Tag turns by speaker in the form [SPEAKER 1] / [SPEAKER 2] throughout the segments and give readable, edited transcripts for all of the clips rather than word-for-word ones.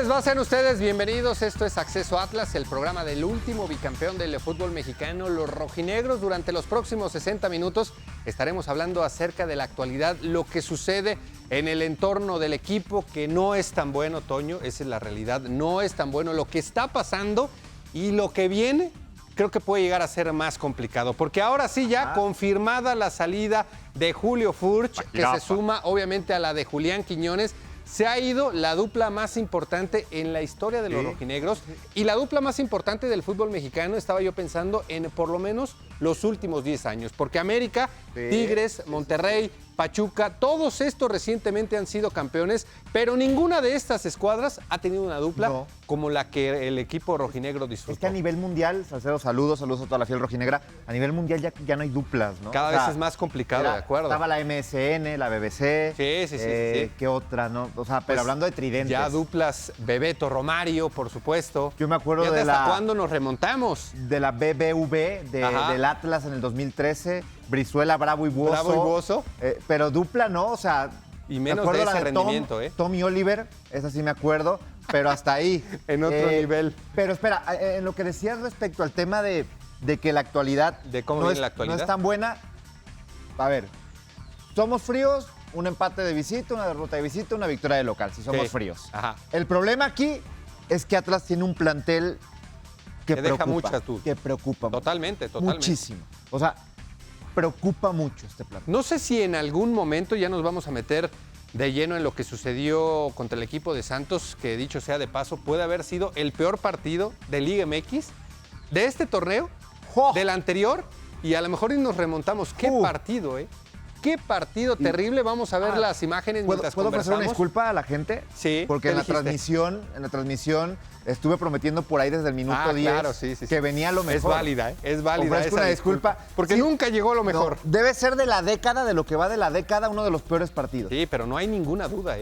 [SPEAKER 1] les va? Sean ustedes bienvenidos. Esto es Acceso Atlas, el programa del último bicampeón del fútbol mexicano, los rojinegros. Durante los próximos 60 minutos estaremos hablando acerca de la actualidad, lo que sucede en el entorno del equipo, que no es tan bueno, Toño, esa es la realidad, no es tan bueno lo que está pasando y lo que viene. Creo que puede llegar a ser más complicado, porque ahora sí ya confirmada la salida de Julio Furch, que se suma obviamente a la de Julián Quiñones. Se ha ido la dupla más importante en la historia de los rojinegros y la dupla más importante del fútbol mexicano, estaba yo pensando, en por lo menos los últimos 10 años. Porque América, Tigres, Monterrey, Pachuca, todos estos recientemente han sido campeones, pero ninguna de estas escuadras ha tenido una dupla como la que el equipo rojinegro disfrutó.
[SPEAKER 2] Es que a nivel mundial, Salcedo, saludos a toda la fiel rojinegra, a nivel mundial ya no hay duplas, ¿no?
[SPEAKER 1] Cada vez es más complicado, de acuerdo.
[SPEAKER 2] Estaba la MSN, la BBC.
[SPEAKER 1] Sí.
[SPEAKER 2] ¿Qué otra, no? O sea, pero hablando de tridentes.
[SPEAKER 1] Ya duplas, Bebeto, Romario, por supuesto.
[SPEAKER 2] Yo me acuerdo de
[SPEAKER 1] ¿Hasta cuándo nos remontamos?
[SPEAKER 2] De la BBV, del Atlas en el 2013, Brizuela, Bravo y Buoso. Pero dupla, ¿no? O sea,
[SPEAKER 1] y menos de ese rendimiento,
[SPEAKER 2] Tommy Oliver, esa sí me acuerdo, pero hasta ahí.
[SPEAKER 1] En otro nivel.
[SPEAKER 2] Pero espera, en lo que decías respecto al tema de que la actualidad,
[SPEAKER 1] no
[SPEAKER 2] es tan buena. A ver, somos fríos, un empate de visita, una derrota de visita, una victoria de local, si somos fríos.
[SPEAKER 1] Ajá.
[SPEAKER 2] El problema aquí es que Atlas tiene un plantel que
[SPEAKER 1] deja muchas dudas.
[SPEAKER 2] Que preocupa.
[SPEAKER 1] Totalmente.
[SPEAKER 2] Muchísimo. O sea, preocupa mucho este plantel.
[SPEAKER 1] No sé si en algún momento ya nos vamos a meter de lleno en lo que sucedió contra el equipo de Santos, que dicho sea de paso, puede haber sido el peor partido de Liga MX, de este torneo, del anterior, y a lo mejor nos remontamos. ¡Qué partido, Qué partido terrible! Vamos a ver las imágenes mientras
[SPEAKER 2] ¿Puedo ofrecer
[SPEAKER 1] conversamos.
[SPEAKER 2] una disculpa a la gente?
[SPEAKER 1] Sí.
[SPEAKER 2] Porque en la transmisión estuve prometiendo por ahí desde el minuto 10
[SPEAKER 1] claro,
[SPEAKER 2] que venía lo mejor.
[SPEAKER 1] Es válida, es válida.
[SPEAKER 2] Ofrezco una disculpa.
[SPEAKER 1] Porque nunca llegó lo mejor.
[SPEAKER 2] No, debe ser de la década, de lo que va de la década, uno de los peores partidos.
[SPEAKER 1] Sí, pero no hay ninguna duda,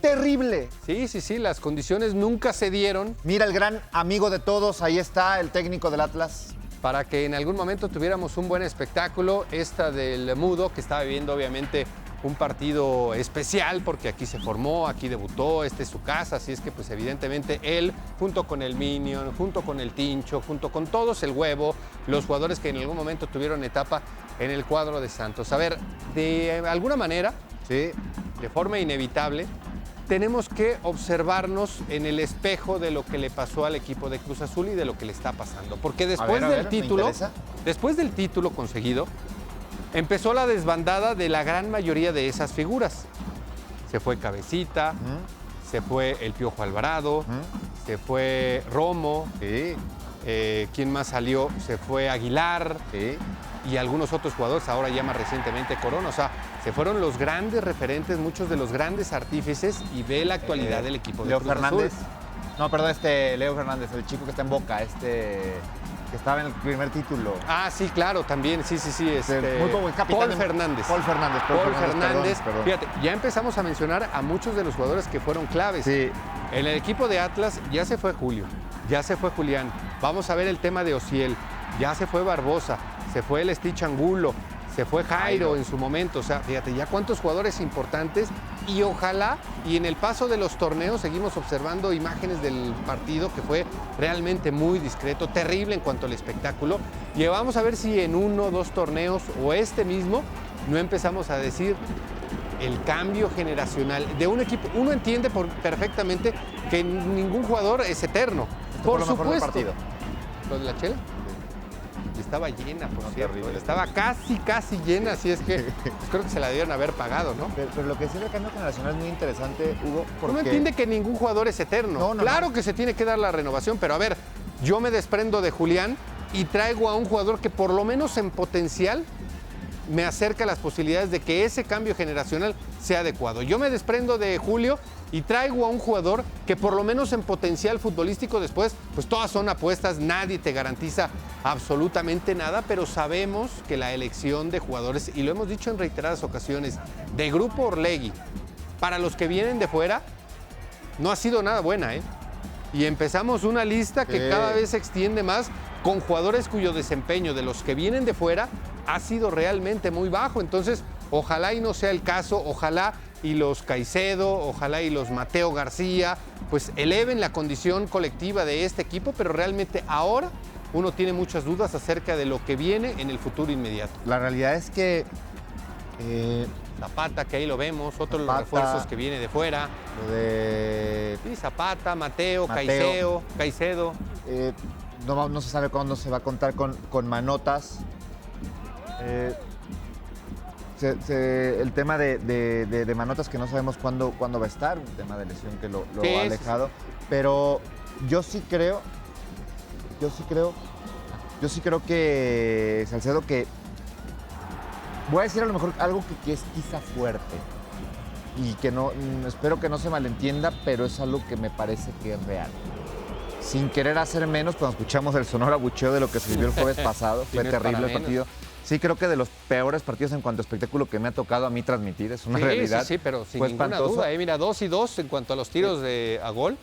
[SPEAKER 2] Terrible.
[SPEAKER 1] Sí, las condiciones nunca se dieron.
[SPEAKER 2] Mira, el gran amigo de todos, ahí está, el técnico del Atlas.
[SPEAKER 1] Para que en algún momento tuviéramos un buen espectáculo, esta del Mudo, que estaba viviendo obviamente un partido especial, porque aquí se formó, aquí debutó, esta es su casa, así es que pues evidentemente él, junto con el Minion, junto con el Tincho, junto con todos el Huevo, los jugadores que en algún momento tuvieron etapa en el cuadro de Santos. A ver, de alguna manera, de forma inevitable, tenemos que observarnos en el espejo de lo que le pasó al equipo de Cruz Azul y de lo que le está pasando. Porque después del título conseguido, empezó la desbandada de la gran mayoría de esas figuras. Se fue Cabecita, se fue el Piojo Alvarado, se fue Romo, ¿quién más salió? Se fue Aguilar, y algunos otros jugadores, ahora ya más recientemente Corona. O sea, se fueron los grandes referentes, muchos de los grandes artífices, y ve la actualidad del equipo de
[SPEAKER 2] Leo
[SPEAKER 1] Cruz
[SPEAKER 2] Fernández.
[SPEAKER 1] Azul.
[SPEAKER 2] No, perdón, Leo Fernández, el chico que está en Boca, que estaba en el primer título.
[SPEAKER 1] Ah, sí, claro, también, sí.
[SPEAKER 2] Muy buen capitán.
[SPEAKER 1] Paul Fernández.
[SPEAKER 2] Paul Fernández. Perdón.
[SPEAKER 1] Fíjate, ya empezamos a mencionar a muchos de los jugadores que fueron claves.
[SPEAKER 2] Sí.
[SPEAKER 1] En el equipo de Atlas ya se fue Julio, ya se fue Julián. Vamos a ver el tema de Ociel, ya se fue Barbosa, se fue el Stitch Angulo, se fue Jairo en su momento. O sea, fíjate, ya cuántos jugadores importantes, y ojalá, y en el paso de los torneos seguimos observando imágenes del partido que fue realmente muy discreto, terrible en cuanto al espectáculo. Y vamos a ver si en 1 o 2 torneos o este mismo no empezamos a decir el cambio generacional de un equipo. Uno entiende perfectamente que ningún jugador es eterno. Por supuesto. ¿Lo de la chela? Estaba llena, por cierto. Terrible. Estaba casi llena, así es que pues creo que se la debieron haber pagado, ¿no?
[SPEAKER 2] Pero lo que sí del cambio generacional es muy interesante, Hugo, porque...
[SPEAKER 1] Uno entiende que ningún jugador es eterno. Claro que se tiene que dar la renovación, pero a ver, yo me desprendo de Julián y traigo a un jugador que por lo menos en potencial me acerca a las posibilidades de que ese cambio generacional sea adecuado. Yo me desprendo de Julio y traigo a un jugador que por lo menos en potencial futbolístico después, pues todas son apuestas, nadie te garantiza absolutamente nada, pero sabemos que la elección de jugadores, y lo hemos dicho en reiteradas ocasiones, de Grupo Orlegui, para los que vienen de fuera, no ha sido nada buena, Y empezamos una lista que cada vez se extiende más, con jugadores cuyo desempeño de los que vienen de fuera ha sido realmente muy bajo. Entonces, ojalá y no sea el caso, ojalá y los Caicedo, ojalá y los Mateo García, pues eleven la condición colectiva de este equipo, pero realmente ahora uno tiene muchas dudas acerca de lo que viene en el futuro inmediato.
[SPEAKER 2] La realidad es que
[SPEAKER 1] Zapata, que ahí lo vemos, otro de los
[SPEAKER 2] Zapata,
[SPEAKER 1] refuerzos que viene de fuera.
[SPEAKER 2] lo de
[SPEAKER 1] Sí, Zapata, Mateo. Caicedo.
[SPEAKER 2] no se sabe cuándo se va a contar con Manotas. El tema de Manotas que no sabemos cuándo va a estar, un tema de lesión que lo
[SPEAKER 1] Sí,
[SPEAKER 2] ha alejado.
[SPEAKER 1] sí.
[SPEAKER 2] Pero yo sí creo que Salcedo, que voy a decir a lo mejor algo que es quizá fuerte y que no, espero que no se malentienda, pero es algo que me parece que es real. Sin querer hacer menos, cuando escuchamos el sonoro abucheo de lo que se vivió el jueves pasado,
[SPEAKER 1] Sí,
[SPEAKER 2] fue
[SPEAKER 1] no es para
[SPEAKER 2] terrible el
[SPEAKER 1] menos.
[SPEAKER 2] partido. Sí, creo que de los peores partidos en cuanto a espectáculo que me ha tocado a mí transmitir, es una
[SPEAKER 1] Sí,
[SPEAKER 2] realidad.
[SPEAKER 1] sí, pero sin
[SPEAKER 2] Fue
[SPEAKER 1] ninguna
[SPEAKER 2] espantoso.
[SPEAKER 1] duda. Mira, 2-2 en cuanto a los tiros a gol.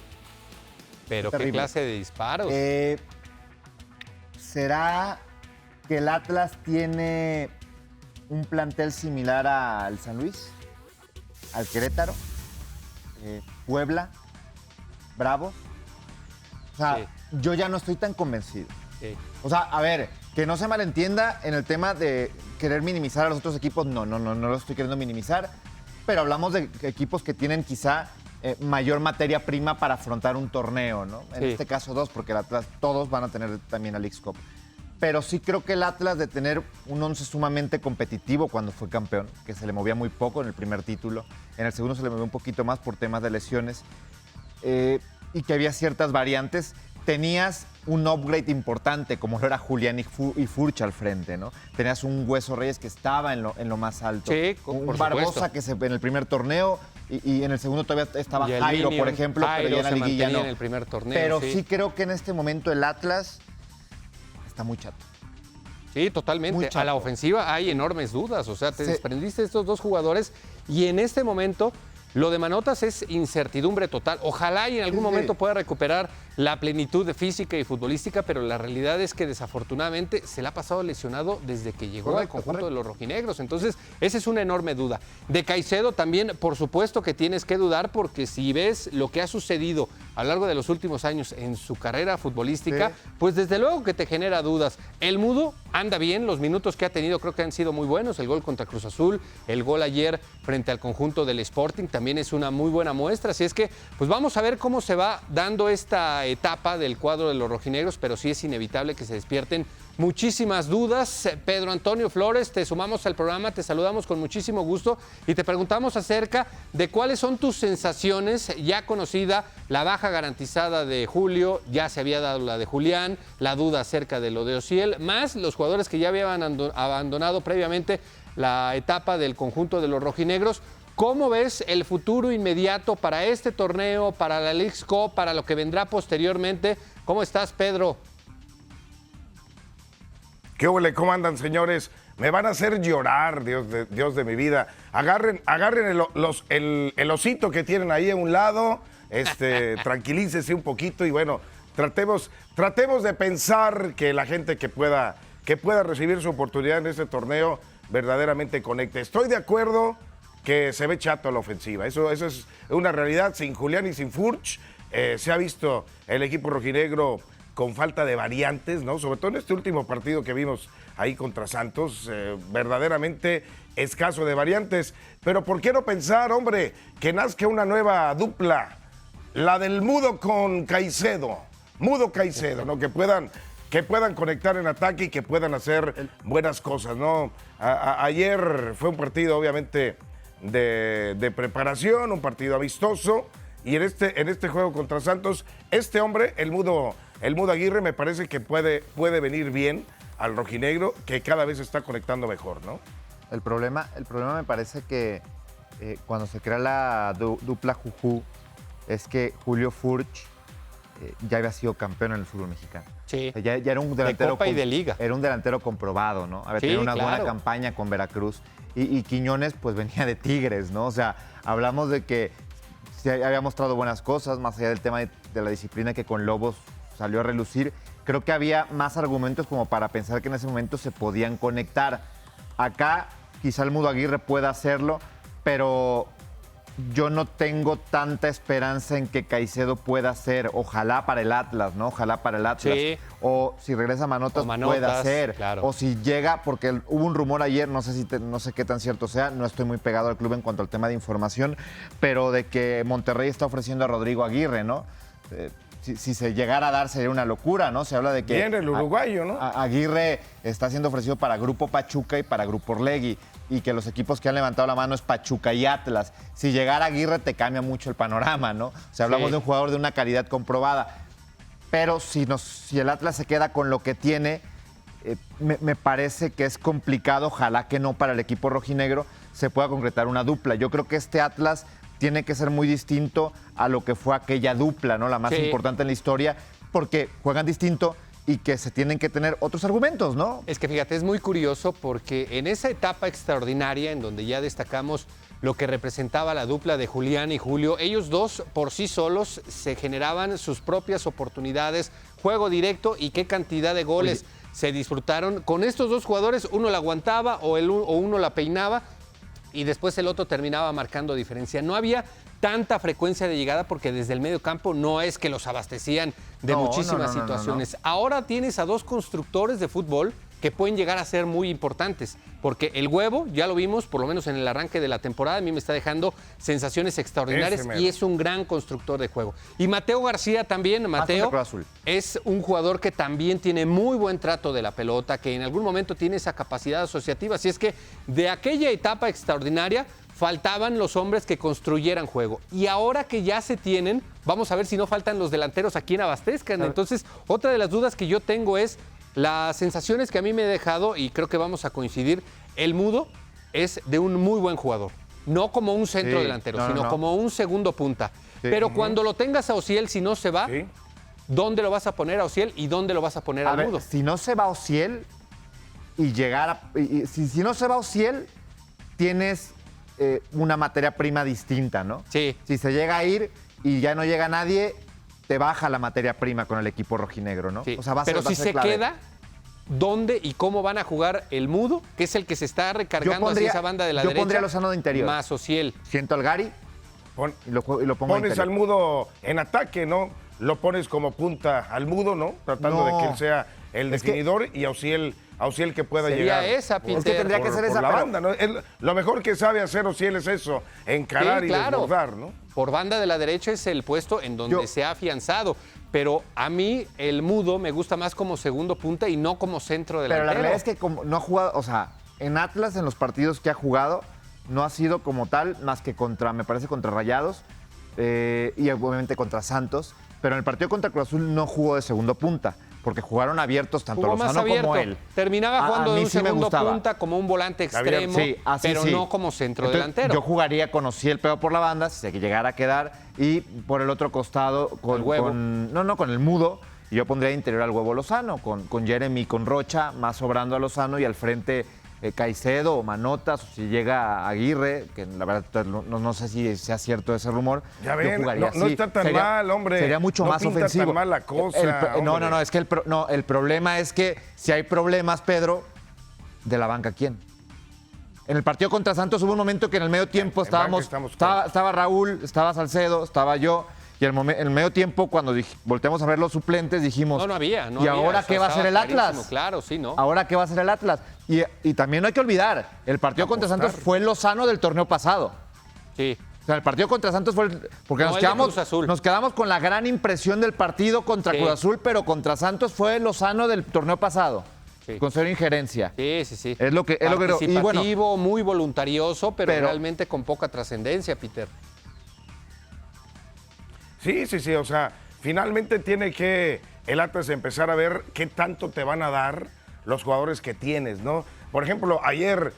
[SPEAKER 1] Pero qué
[SPEAKER 2] Terrible.
[SPEAKER 1] clase de disparos.
[SPEAKER 2] ¿Será que el Atlas tiene un plantel similar al San Luis, al Querétaro, Puebla, Bravos? O sea,
[SPEAKER 1] Sí.
[SPEAKER 2] yo ya no estoy tan convencido.
[SPEAKER 1] Sí.
[SPEAKER 2] O sea, a ver, que no se malentienda en el tema de querer minimizar a los otros equipos. No lo estoy queriendo minimizar. Pero hablamos de equipos que tienen quizá mayor materia prima para afrontar un torneo, ¿no? En
[SPEAKER 1] Sí.
[SPEAKER 2] este caso 2, porque el Atlas todos van a tener también a Leagues Cup. Pero sí creo que el Atlas, de tener un once sumamente competitivo cuando fue campeón, que se le movía muy poco en el primer título, en el segundo se le movió un poquito más por temas de lesiones, y que había ciertas variantes, tenías un upgrade importante, como lo era Julián y Furch al frente, ¿no? Tenías un Hueso Reyes que estaba en lo más alto.
[SPEAKER 1] Sí,
[SPEAKER 2] un
[SPEAKER 1] por
[SPEAKER 2] Barbosa
[SPEAKER 1] supuesto.
[SPEAKER 2] que en el primer torneo y en el segundo todavía estaba
[SPEAKER 1] Y el
[SPEAKER 2] Jairo, por
[SPEAKER 1] Minion,
[SPEAKER 2] ejemplo,
[SPEAKER 1] Jairo
[SPEAKER 2] pero ya en la
[SPEAKER 1] se
[SPEAKER 2] liguilla
[SPEAKER 1] mantenía
[SPEAKER 2] no.
[SPEAKER 1] en el primer torneo,
[SPEAKER 2] Pero
[SPEAKER 1] sí.
[SPEAKER 2] sí creo que en este momento el Atlas está muy chato.
[SPEAKER 1] Sí,
[SPEAKER 2] Muy
[SPEAKER 1] totalmente.
[SPEAKER 2] chato.
[SPEAKER 1] A la ofensiva hay enormes dudas. O sea, te
[SPEAKER 2] Sí.
[SPEAKER 1] desprendiste de estos dos jugadores y en este momento lo de Manotas es incertidumbre total. Ojalá y en algún
[SPEAKER 2] Sí.
[SPEAKER 1] momento pueda recuperar la plenitud de física y futbolística, pero la realidad es que desafortunadamente se le ha pasado lesionado desde que llegó al conjunto de los rojinegros. Entonces, esa es una enorme duda. De Caicedo también, por supuesto que tienes que dudar, porque si ves lo que ha sucedido a lo largo de los últimos años en su carrera futbolística,
[SPEAKER 2] Sí.
[SPEAKER 1] pues desde luego que te genera dudas. El Mudo anda bien, los minutos que ha tenido creo que han sido muy buenos. El gol contra Cruz Azul, el gol ayer frente al conjunto del Sporting también es una muy buena muestra. Así es que, pues vamos a ver cómo se va dando esta etapa del cuadro de los rojinegros, pero sí es inevitable que se despierten muchísimas dudas. Pedro Antonio Flores, te sumamos al programa, te saludamos con muchísimo gusto y te preguntamos acerca de cuáles son tus sensaciones, ya conocida la baja garantizada de Julio, ya se había dado la de Julián, la duda acerca de lo de Ociel, más los jugadores que ya habían abandonado previamente la etapa del conjunto de los rojinegros. ¿Cómo ves el futuro inmediato para este torneo, para la Leagues Cup, para lo que vendrá posteriormente? ¿Cómo estás, Pedro?
[SPEAKER 3] ¿Qué huele? ¿Cómo andan, señores? Me van a hacer llorar, Dios de mi vida. Agarren el osito que tienen ahí a un lado, tranquilícese un poquito y bueno, tratemos de pensar que la gente que pueda recibir su oportunidad en este torneo verdaderamente conecte. Estoy de acuerdo que se ve chato a la ofensiva. Eso es una realidad. Sin Julián y sin Furch, se ha visto el equipo rojinegro con falta de variantes, ¿no? Sobre todo en este último partido que vimos ahí contra Santos, verdaderamente escaso de variantes. Pero ¿por qué no pensar, hombre, que nazca una nueva dupla? La del Mudo con Caicedo. Mudo Caicedo, ¿no? Que puedan conectar en ataque y que puedan hacer buenas cosas, ¿no? Ayer fue un partido, obviamente, de preparación, un partido amistoso, y en este juego contra Santos, este hombre, el Mudo Aguirre, me parece que puede venir bien al rojinegro, que cada vez está conectando mejor, ¿no?
[SPEAKER 2] El problema me parece que cuando se crea la dupla Juju, es que Julio Furch ya había sido campeón en el fútbol mexicano.
[SPEAKER 1] Sí.
[SPEAKER 2] O sea, ya era un delantero.
[SPEAKER 1] De Copa y de Liga.
[SPEAKER 2] Era un delantero comprobado, ¿no? Había
[SPEAKER 1] Sí,
[SPEAKER 2] tenido una
[SPEAKER 1] claro.
[SPEAKER 2] buena campaña con Veracruz. Y Quiñones, pues venía de Tigres, ¿no? O sea, hablamos de que sí había mostrado buenas cosas, más allá del tema de la disciplina que con Lobos salió a relucir. Creo que había más argumentos como para pensar que en ese momento se podían conectar. Acá, quizá el Mudo Aguirre pueda hacerlo, pero yo no tengo tanta esperanza en que Caicedo pueda ser, ojalá para el Atlas, ¿no? Ojalá para el Atlas.
[SPEAKER 1] Sí.
[SPEAKER 2] O si regresa Manotas, pueda ser.
[SPEAKER 1] Claro.
[SPEAKER 2] O si llega, porque hubo un rumor ayer, no sé qué tan cierto sea, no estoy muy pegado al club en cuanto al tema de información, pero de que Monterrey está ofreciendo a Rodrigo Aguirre, ¿no? Si se llegara a dar sería una locura, ¿no? Se habla de que
[SPEAKER 3] Viene el uruguayo, ¿no?
[SPEAKER 2] Aguirre está siendo ofrecido para Grupo Pachuca y para Grupo Orlegui, y que los equipos que han levantado la mano es Pachuca y Atlas. Si llegara Aguirre te cambia mucho el panorama, ¿no? O sea, hablamos de un jugador de una calidad comprobada. Pero si el Atlas se queda con lo que tiene, me parece que es complicado, ojalá que no para el equipo rojinegro se pueda concretar una dupla. Yo creo que este Atlas tiene que ser muy distinto a lo que fue aquella dupla, ¿no? La más importante en la historia, porque juegan distinto y que se tienen que tener otros argumentos, ¿no?
[SPEAKER 1] Es que fíjate, es muy curioso porque en esa etapa extraordinaria en donde ya destacamos lo que representaba la dupla de Julián y Julio, ellos dos por sí solos se generaban sus propias oportunidades, juego directo y qué cantidad de goles se disfrutaron. Con estos dos jugadores uno la aguantaba o uno la peinaba y después el otro terminaba marcando diferencia. No había tanta frecuencia de llegada porque desde el medio campo no es que los abastecían de muchísimas situaciones. Ahora tienes a dos constructores de fútbol que pueden llegar a ser muy importantes, porque el Huevo, ya lo vimos, por lo menos en el arranque de la temporada, a mí me está dejando sensaciones extraordinarias y es un gran constructor de juego. Y Mateo García también, Mateo es un jugador que también tiene muy buen trato de la pelota, que en algún momento tiene esa capacidad asociativa, así es que de aquella etapa extraordinaria faltaban los hombres que construyeran juego. Y ahora que ya se tienen, vamos a ver si no faltan los delanteros a quien abastezcan. Entonces, otra de las dudas que yo tengo es las sensaciones que a mí me he dejado, y creo que vamos a coincidir, el Mudo es de un muy buen jugador. No como un centro delantero, sino como un segundo punta. Pero cuando lo tengas a Ociel, si no se va, ¿dónde lo vas a poner a Ociel y dónde lo vas a poner al Mudo?
[SPEAKER 2] Si no se va Ociel y llegar a... Si no se va Ociel, tienes una materia prima distinta, ¿no?
[SPEAKER 1] Sí.
[SPEAKER 2] Si se llega a ir y ya no llega nadie, te baja la materia prima con el equipo rojinegro, ¿no?
[SPEAKER 1] Sí.
[SPEAKER 2] O sea,
[SPEAKER 1] pero si se
[SPEAKER 2] clave.
[SPEAKER 1] queda, ¿dónde y cómo van a jugar el Mudo? Que es el que se está recargando hacia esa banda de la derecha.
[SPEAKER 2] Yo pondría a Lozano de interior.
[SPEAKER 1] Más Ociel.
[SPEAKER 2] Siento al Gary y lo pongo
[SPEAKER 3] pones al Mudo en ataque, ¿no? Lo pones como punta al Mudo, ¿no? Tratando de que él sea el definidor y a Ociel que pueda llegar.
[SPEAKER 1] Sería esa, Peter.
[SPEAKER 2] Es que tendría que ser esa,
[SPEAKER 3] la banda, ¿no? Lo mejor que sabe hacer Ociel es eso, encarar y desbordar, ¿no?
[SPEAKER 1] Por banda de la derecha es el puesto en donde se ha afianzado. Pero a mí el Mudo me gusta más como segundo punta y no como centro delantero.
[SPEAKER 2] Pero la realidad es que como no ha jugado, o sea, en Atlas, en los partidos que ha jugado, no ha sido como tal, más que me parece contra Rayados y obviamente contra Santos. Pero en el partido contra Cruz Azul no jugó de segundo punta, porque jugaron abiertos tanto Lozano como él.
[SPEAKER 1] Terminaba jugando de un segundo punta como un volante extremo, pero no como centro delantero.
[SPEAKER 2] Yo jugaría con Ociel pegado por la banda, si se llegara a quedar, y por el otro costado con el Mudo. Y yo pondría de interior al Huevo Lozano, con Jeremy y con Rocha, más sobrando a Lozano y al frente Caicedo o Manotas, o si llega Aguirre, que la verdad no sé si sea cierto ese rumor.
[SPEAKER 3] Ya ven, no está tan mal, hombre.
[SPEAKER 2] Sería mucho más ofensivo.
[SPEAKER 3] No tan mal la cosa.
[SPEAKER 2] No, es que el problema es que si hay problemas, Pedro, ¿de la banca quién? En el partido contra Santos hubo un momento que en el medio tiempo estaba Raúl, estaba Salcedo, estaba yo. Y en el medio tiempo, cuando volteamos a ver los suplentes, dijimos...
[SPEAKER 1] No había.
[SPEAKER 2] ¿Y ahora qué va a hacer el Atlas?
[SPEAKER 1] Claro, sí, ¿no?
[SPEAKER 2] ¿Ahora qué va a hacer el Atlas? Y también no hay que olvidar, el partido contra Santos fue el Lozano del torneo pasado.
[SPEAKER 1] Sí.
[SPEAKER 2] O sea, el partido contra Santos fue... Porque nos quedamos con la gran impresión del partido contra Cruz Azul, pero contra Santos fue el Lozano del torneo pasado. Sí. Con cero injerencia.
[SPEAKER 1] Sí.
[SPEAKER 2] Es lo que
[SPEAKER 1] participativo, muy voluntarioso, pero realmente con poca trascendencia, Peter.
[SPEAKER 3] Sí, o sea, finalmente tiene que el Atlas empezar a ver qué tanto te van a dar los jugadores que tienes, ¿no? Por ejemplo, ayer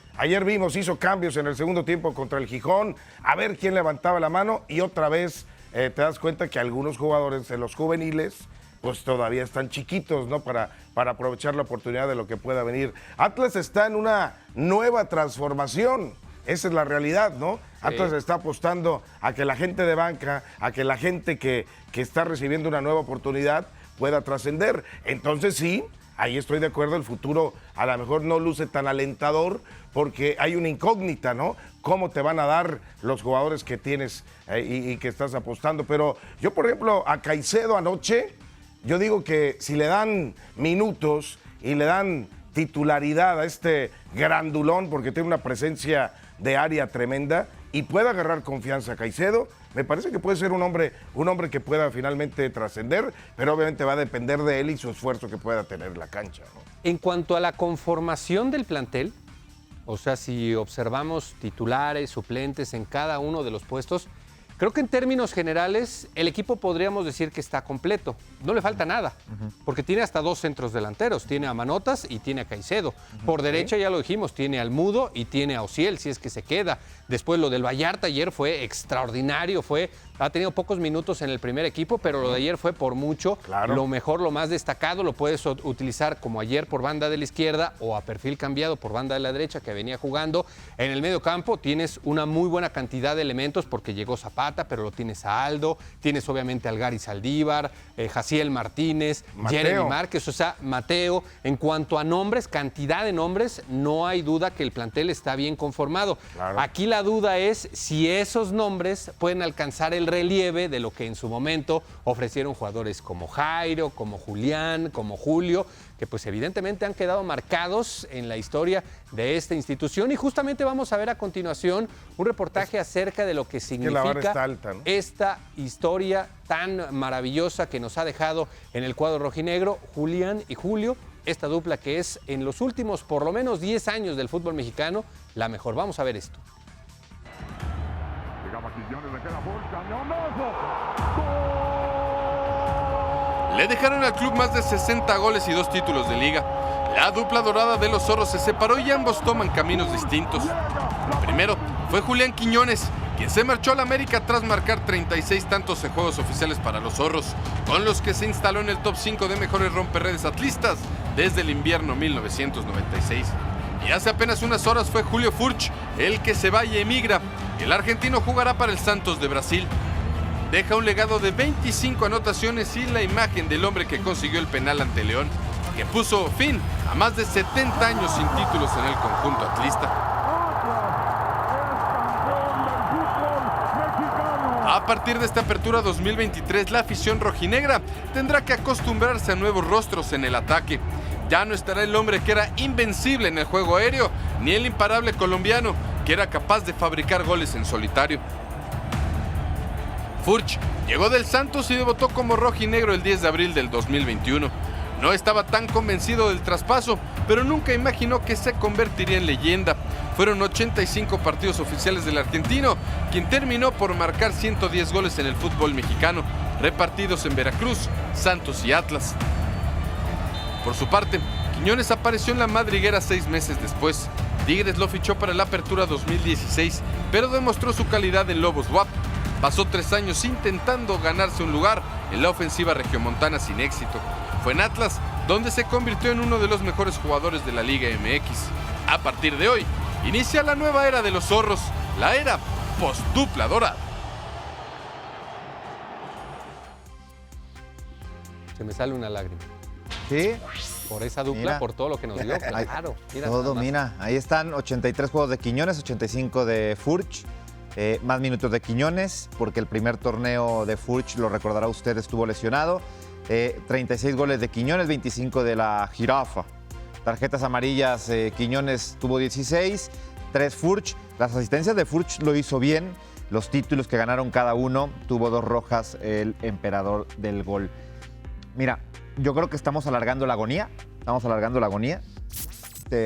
[SPEAKER 3] vimos, hizo cambios en el segundo tiempo contra el Gijón, a ver quién levantaba la mano y otra vez te das cuenta que algunos jugadores de los juveniles pues todavía están chiquitos, ¿no? Para aprovechar la oportunidad de lo que pueda venir. Atlas está en una nueva transformación. Esa es la realidad, ¿no? Atlas está apostando a que la gente de banca, a que la gente que está recibiendo una nueva oportunidad pueda trascender. Entonces sí, ahí estoy de acuerdo, el futuro a lo mejor no luce tan alentador porque hay una incógnita, ¿no? ¿Cómo te van a dar los jugadores que tienes y que estás apostando? Pero yo, por ejemplo, a Caicedo anoche, yo digo que si le dan minutos y le dan titularidad a este grandulón, porque tiene una presencia de área tremenda y puede agarrar confianza a Caicedo, me parece que puede ser un hombre que pueda finalmente trascender, pero obviamente va a depender de él y su esfuerzo que pueda tener en la cancha, ¿no?
[SPEAKER 1] En cuanto a la conformación del plantel, o sea, si observamos titulares, suplentes en cada uno de los puestos, creo que en términos generales el equipo podríamos decir que está completo. No le falta nada, porque tiene hasta 2 centros delanteros. Tiene a Manotas y tiene a Caicedo. Por derecha, ya lo dijimos, tiene al Mudo y tiene a Ociel, si es que se queda. Después lo del Vallarta ayer fue extraordinario, ha tenido pocos minutos en el primer equipo, pero lo de ayer fue por mucho lo mejor, lo más destacado. Lo puedes utilizar como ayer por banda de la izquierda o a perfil cambiado por banda de la derecha que venía jugando. En el medio campo tienes una muy buena cantidad de elementos porque llegó Zapata, pero lo tienes a Aldo, tienes obviamente al Gary Saldívar, Jaciel Martínez, Jeremy Márquez, o sea, Mateo. En cuanto a nombres, cantidad de nombres, no hay duda que el plantel está bien conformado. Claro. Aquí la duda es si esos nombres pueden alcanzar el relieve de lo que en su momento ofrecieron jugadores como Jairo, como Julián, como Julio, que pues evidentemente han quedado marcados en la historia de esta institución. Y justamente vamos a ver a continuación un reportaje acerca de lo que significa
[SPEAKER 3] alta, ¿no?
[SPEAKER 1] Esta historia tan maravillosa que nos ha dejado en el cuadro rojinegro Julián y Julio, esta dupla que es en los últimos por lo menos 10 años del fútbol mexicano la mejor. Vamos a ver esto.
[SPEAKER 4] Le dejaron al club más de 60 goles y 2 títulos de liga. La dupla dorada de los Zorros se separó y ambos toman caminos distintos. Primero fue Julián Quiñones, quien se marchó a la América tras marcar 36 tantos en juegos oficiales para los Zorros, con los que se instaló en el top 5 de mejores romperredes atlistas desde el invierno 1996. Y hace apenas unas horas fue Julio Furch el que se va y emigra. El argentino jugará para el Santos de Brasil. Deja un legado de 25 anotaciones y la imagen del hombre que consiguió el penal ante León, que puso fin a más de 70 años sin títulos en el conjunto atlista. A partir de esta apertura 2023, la afición rojinegra tendrá que acostumbrarse a nuevos rostros en el ataque. Ya no estará el hombre que era invencible en el juego aéreo, ni el imparable colombiano que era capaz de fabricar goles en solitario. Furch llegó del Santos y debutó como rojinegro el 10 de abril del 2021. No estaba tan convencido del traspaso, pero nunca imaginó que se convertiría en leyenda. Fueron 85 partidos oficiales del argentino, quien terminó por marcar 110 goles en el fútbol mexicano, repartidos en Veracruz, Santos y Atlas. Por su parte, Quiñones apareció en la madriguera 6 meses después. Tigres lo fichó para la apertura 2016, pero demostró su calidad en Lobos WAP. Pasó 3 años intentando ganarse un lugar en la ofensiva regiomontana sin éxito. Fue en Atlas donde se convirtió en uno de los mejores jugadores de la Liga MX. A partir de hoy, inicia la nueva era de los Zorros, la era post-dupla dorada.
[SPEAKER 1] Se me sale una lágrima.
[SPEAKER 2] ¿Sí?
[SPEAKER 1] Por esa dupla,
[SPEAKER 2] mira,
[SPEAKER 1] por todo lo que nos dio, claro. Mira,
[SPEAKER 2] todo, mira, ahí están 83 juegos de Quiñones, 85 de Furch. Más minutos de Quiñones, porque el primer torneo de Furch, lo recordará usted, estuvo lesionado. 36 goles de Quiñones, 25 de la Jirafa. Tarjetas amarillas, Quiñones tuvo 16, 3 Furch. Las asistencias de Furch lo hizo bien. Los títulos que ganaron cada uno, tuvo 2 rojas el emperador del gol. Mira, yo creo que estamos alargando la agonía.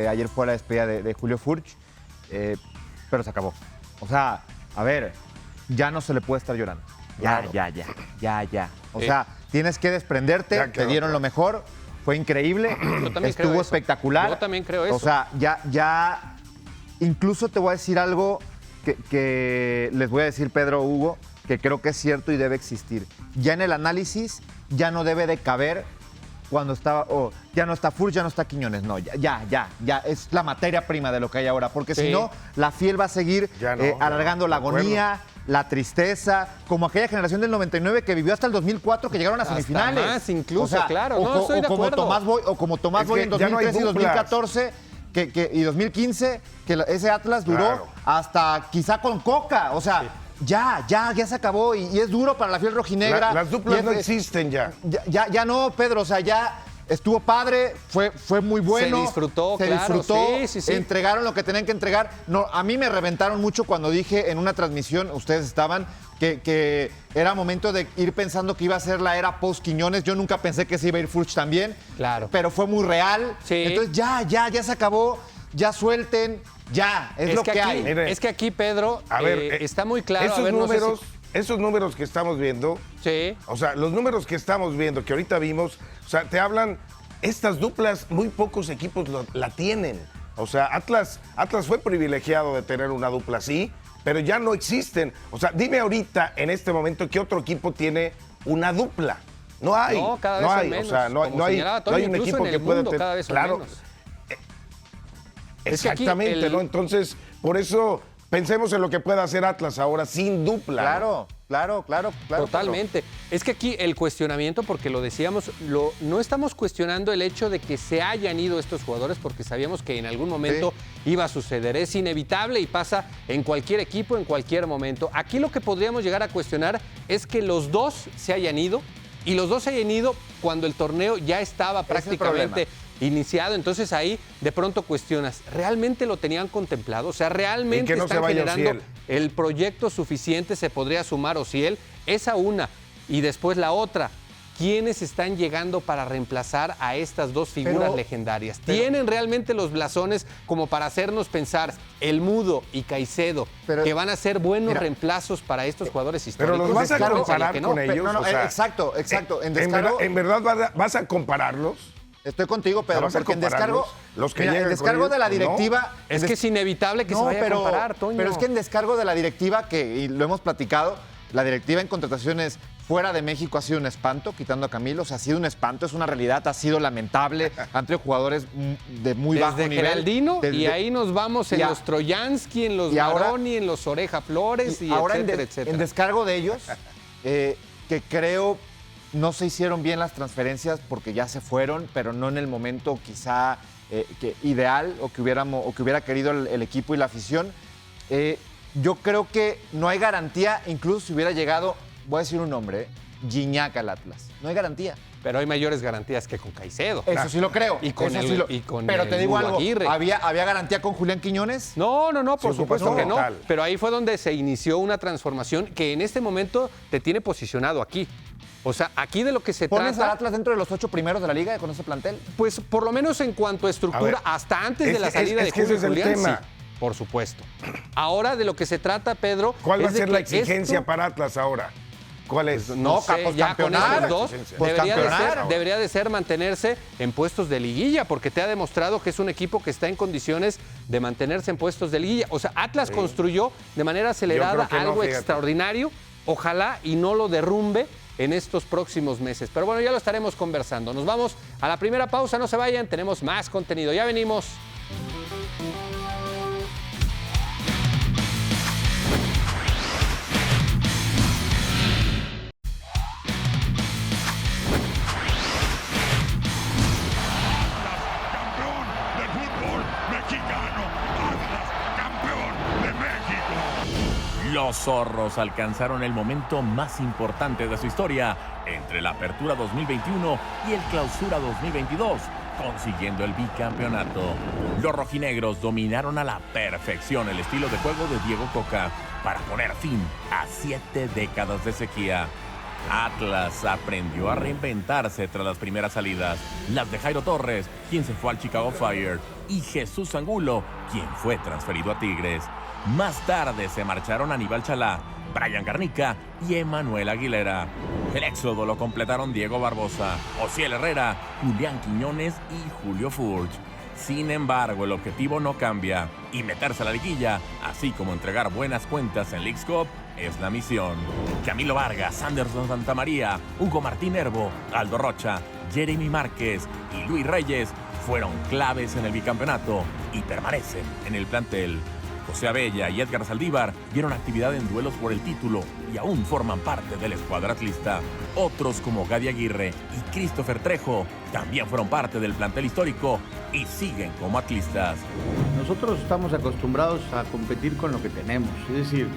[SPEAKER 2] Ayer fue la despedida de Julio Furch, pero se acabó. O sea, a ver, ya no se le puede estar llorando. Ya. O sea, tienes que desprenderte, te dieron lo mejor, fue increíble, estuvo espectacular.
[SPEAKER 1] Yo también creo eso.
[SPEAKER 2] O sea, ya, incluso te voy a decir algo que les voy a decir, Pedro, Hugo, que creo que es cierto y debe existir. Ya en el análisis, ya no debe de caber cuando estaba, ya no está Furch, ya no está Quiñones. No, ya, es la materia prima de lo que hay ahora, porque si no, la fiel va a seguir alargando la agonía, la tristeza, como aquella generación del 99 que vivió hasta el 2004 que llegaron a
[SPEAKER 1] Hasta
[SPEAKER 2] semifinales.
[SPEAKER 1] más incluso, claro. No, estoy de
[SPEAKER 2] como
[SPEAKER 1] acuerdo.
[SPEAKER 2] Tomás
[SPEAKER 3] Es
[SPEAKER 2] Boy
[SPEAKER 3] que
[SPEAKER 2] en
[SPEAKER 3] ya no hay
[SPEAKER 2] 2013 y
[SPEAKER 3] duplas.
[SPEAKER 2] 2014 y 2015, que ese Atlas duró
[SPEAKER 3] Claro.
[SPEAKER 2] hasta quizá con Coca. O sea, ya se acabó y es duro para la fiel rojinegra.
[SPEAKER 3] Las duplas
[SPEAKER 2] Y es-
[SPEAKER 3] no existen ya.
[SPEAKER 2] Ya no, Pedro, o sea, ya estuvo padre, fue muy bueno.
[SPEAKER 1] Se disfrutó, claro, sí.
[SPEAKER 2] Entregaron lo que tenían que entregar. No, a mí me reventaron mucho cuando dije en una transmisión, ustedes estaban, que era momento de ir pensando que iba a ser la era post-Quiñones. Yo nunca pensé que se iba a ir Furch también.
[SPEAKER 1] Claro.
[SPEAKER 2] Pero fue muy real.
[SPEAKER 1] Sí.
[SPEAKER 2] Entonces ya se acabó, ya suelten, es lo que
[SPEAKER 1] aquí,
[SPEAKER 2] hay.
[SPEAKER 3] Mire.
[SPEAKER 1] Es que aquí, Pedro,
[SPEAKER 3] A ver,
[SPEAKER 1] está muy claro.
[SPEAKER 3] Esos
[SPEAKER 1] a ver, no sé
[SPEAKER 3] números, esos números que estamos viendo,
[SPEAKER 1] Sí.
[SPEAKER 3] o sea, los números que estamos viendo, que ahorita vimos, o sea, te hablan, estas duplas, muy pocos equipos la tienen. O sea, Atlas fue privilegiado de tener una dupla así, pero ya no existen. O sea, dime ahorita, en este momento, ¿qué otro equipo tiene una dupla? No hay.
[SPEAKER 1] No, cada vez
[SPEAKER 3] no
[SPEAKER 1] son
[SPEAKER 3] hay.
[SPEAKER 1] menos.
[SPEAKER 3] O sea, no
[SPEAKER 1] Como
[SPEAKER 3] hay
[SPEAKER 1] señalaba Toño,
[SPEAKER 3] un
[SPEAKER 1] incluso
[SPEAKER 3] equipo
[SPEAKER 1] en el
[SPEAKER 3] que pueda
[SPEAKER 1] mundo
[SPEAKER 3] tener.
[SPEAKER 1] cada vez son
[SPEAKER 3] Claro.
[SPEAKER 1] menos.
[SPEAKER 3] Eh,
[SPEAKER 1] Es que aquí
[SPEAKER 3] Exactamente, ¿no? Entonces, por eso pensemos en lo que pueda hacer Atlas ahora sin dupla. ¿no?
[SPEAKER 2] Claro.
[SPEAKER 1] Totalmente. Es que aquí el cuestionamiento, porque lo decíamos, no estamos cuestionando el hecho de que se hayan ido estos jugadores porque sabíamos que en algún momento iba a suceder. Es inevitable y pasa en cualquier equipo, en cualquier momento. Aquí lo que podríamos llegar a cuestionar es que los dos se hayan ido y los dos se hayan ido cuando el torneo ya estaba prácticamente iniciado. Entonces ahí de pronto cuestionas, ¿realmente lo tenían contemplado? O sea, ¿realmente
[SPEAKER 3] Y que no se
[SPEAKER 1] están
[SPEAKER 3] vaya
[SPEAKER 1] generando
[SPEAKER 3] Ociel.
[SPEAKER 1] el proyecto suficiente? ¿Se podría sumar Ociel? Esa una. Y después la otra. ¿Quiénes están llegando para reemplazar a estas dos figuras legendarias? ¿Tienen realmente los blasones como para hacernos pensar el Mudo y Caicedo que van a ser buenos reemplazos para estos jugadores históricos?
[SPEAKER 3] Pero los vas a
[SPEAKER 1] Yo pensaría
[SPEAKER 3] comparar
[SPEAKER 1] que no.
[SPEAKER 3] con ellos.
[SPEAKER 2] No,
[SPEAKER 3] o sea,
[SPEAKER 2] exacto.
[SPEAKER 3] ¿En verdad vas a compararlos?
[SPEAKER 2] Estoy contigo, Pedro,
[SPEAKER 3] ¿Vas a
[SPEAKER 2] porque en descargo,
[SPEAKER 3] compararlos? Los que
[SPEAKER 2] mira,
[SPEAKER 3] llegan
[SPEAKER 2] en descargo
[SPEAKER 3] con
[SPEAKER 2] de la
[SPEAKER 3] ellos,
[SPEAKER 2] directiva...
[SPEAKER 1] Es que es inevitable que se vaya a comparar, Toño.
[SPEAKER 2] Pero es que en descargo de la directiva, y lo hemos platicado, la directiva en contrataciones fuera de México ha sido un espanto, quitando a Camilo. O sea, ha sido un espanto, es una realidad, ha sido lamentable. Han tenido jugadores de muy bajo
[SPEAKER 1] Desde
[SPEAKER 2] nivel.
[SPEAKER 1] Geraldino, y ahí nos vamos en
[SPEAKER 2] y a-
[SPEAKER 1] los Troyansky, en los
[SPEAKER 2] y ahora-
[SPEAKER 1] Maroni, en los Oreja Flores, y
[SPEAKER 2] ahora
[SPEAKER 1] etcétera,
[SPEAKER 2] en
[SPEAKER 1] etcétera.
[SPEAKER 2] descargo de ellos, que creo no se hicieron bien las transferencias porque ya se fueron, pero no en el momento quizá ideal o que hubiera querido el equipo y la afición. Yo creo que no hay garantía, incluso si hubiera llegado, voy a decir un nombre, Gignac al Atlas. No hay garantía.
[SPEAKER 1] Pero hay mayores garantías que con Caicedo.
[SPEAKER 2] Eso sí lo creo.
[SPEAKER 1] Y con
[SPEAKER 2] eso
[SPEAKER 1] el-
[SPEAKER 2] sí lo-
[SPEAKER 1] y con
[SPEAKER 2] pero
[SPEAKER 1] el
[SPEAKER 2] te digo
[SPEAKER 1] Mudo
[SPEAKER 2] algo,
[SPEAKER 1] Aguirre.
[SPEAKER 2] ¿había garantía con Julián Quiñones?
[SPEAKER 1] No, por
[SPEAKER 3] Sí,
[SPEAKER 1] supuesto
[SPEAKER 3] no,
[SPEAKER 1] que no.
[SPEAKER 3] total.
[SPEAKER 1] Pero ahí fue donde se inició una transformación que en este momento te tiene posicionado aquí. O sea, aquí de lo que se
[SPEAKER 2] ¿Pones al
[SPEAKER 1] trata,
[SPEAKER 2] Atlas dentro de los 8 primeros de la liga con ese plantel?
[SPEAKER 1] pues por lo menos en cuanto a estructura,
[SPEAKER 3] A ver,
[SPEAKER 1] hasta antes de la
[SPEAKER 3] es-
[SPEAKER 1] salida
[SPEAKER 3] es
[SPEAKER 1] de
[SPEAKER 3] que
[SPEAKER 1] Julio
[SPEAKER 3] ese es el
[SPEAKER 1] Julián,
[SPEAKER 3] tema.
[SPEAKER 1] sí, por supuesto. Ahora de lo que se trata, Pedro,
[SPEAKER 3] ¿Cuál va a
[SPEAKER 1] es de
[SPEAKER 3] ser la
[SPEAKER 1] que
[SPEAKER 3] exigencia
[SPEAKER 1] esto-
[SPEAKER 3] para Atlas ahora? ¿Cuál es?
[SPEAKER 1] No sé,
[SPEAKER 2] pues,
[SPEAKER 1] ya con
[SPEAKER 2] campeonar.
[SPEAKER 1] estos dos
[SPEAKER 3] Pues,
[SPEAKER 2] campeonar.
[SPEAKER 1] debería de ser mantenerse en puestos de liguilla, porque te ha demostrado que es un equipo que está en condiciones de mantenerse en puestos de liguilla. O sea, Atlas construyó de manera acelerada
[SPEAKER 3] Yo creo que no,
[SPEAKER 1] algo
[SPEAKER 3] fíjate.
[SPEAKER 1] extraordinario. Ojalá y no lo derrumbe en estos próximos meses. Pero bueno, ya lo estaremos conversando. Nos vamos a la primera pausa, no se vayan, tenemos más contenido. Ya venimos.
[SPEAKER 5] Campeón del fútbol mexicano. Atlas, campeón de México.
[SPEAKER 6] Los zorros alcanzaron el momento más importante de su historia entre la Apertura 2021 y el Clausura 2022, consiguiendo el bicampeonato. Los rojinegros dominaron a la perfección el estilo de juego de Diego Coca para poner fin a 7 décadas de sequía. Atlas aprendió a reinventarse tras las primeras salidas, las de Jairo Torres, quien se fue al Chicago Fire, y Jesús Angulo, quien fue transferido a Tigres. Más tarde se marcharon Aníbal Chalá, Brian Garnica y Emanuel Aguilera. El éxodo lo completaron Diego Barbosa, Ociel Herrera, Julián Quiñones y Julio Furch. Sin embargo, el objetivo no cambia y meterse a la liguilla, así como entregar buenas cuentas en Leagues Cup, es la misión. Camilo Vargas, Anderson Santamaría, Hugo Martín Herbo, Aldo Rocha, Jeremy Márquez y Luis Reyes fueron claves en el bicampeonato y permanecen en el plantel. José Abella y Edgar Saldívar vieron actividad en duelos por el título y aún forman parte de la escuadra atlista. Otros como Gadi Aguirre y Christopher Trejo también fueron parte del plantel histórico y siguen como atlistas.
[SPEAKER 7] Nosotros estamos acostumbrados a competir con lo que tenemos, es decir,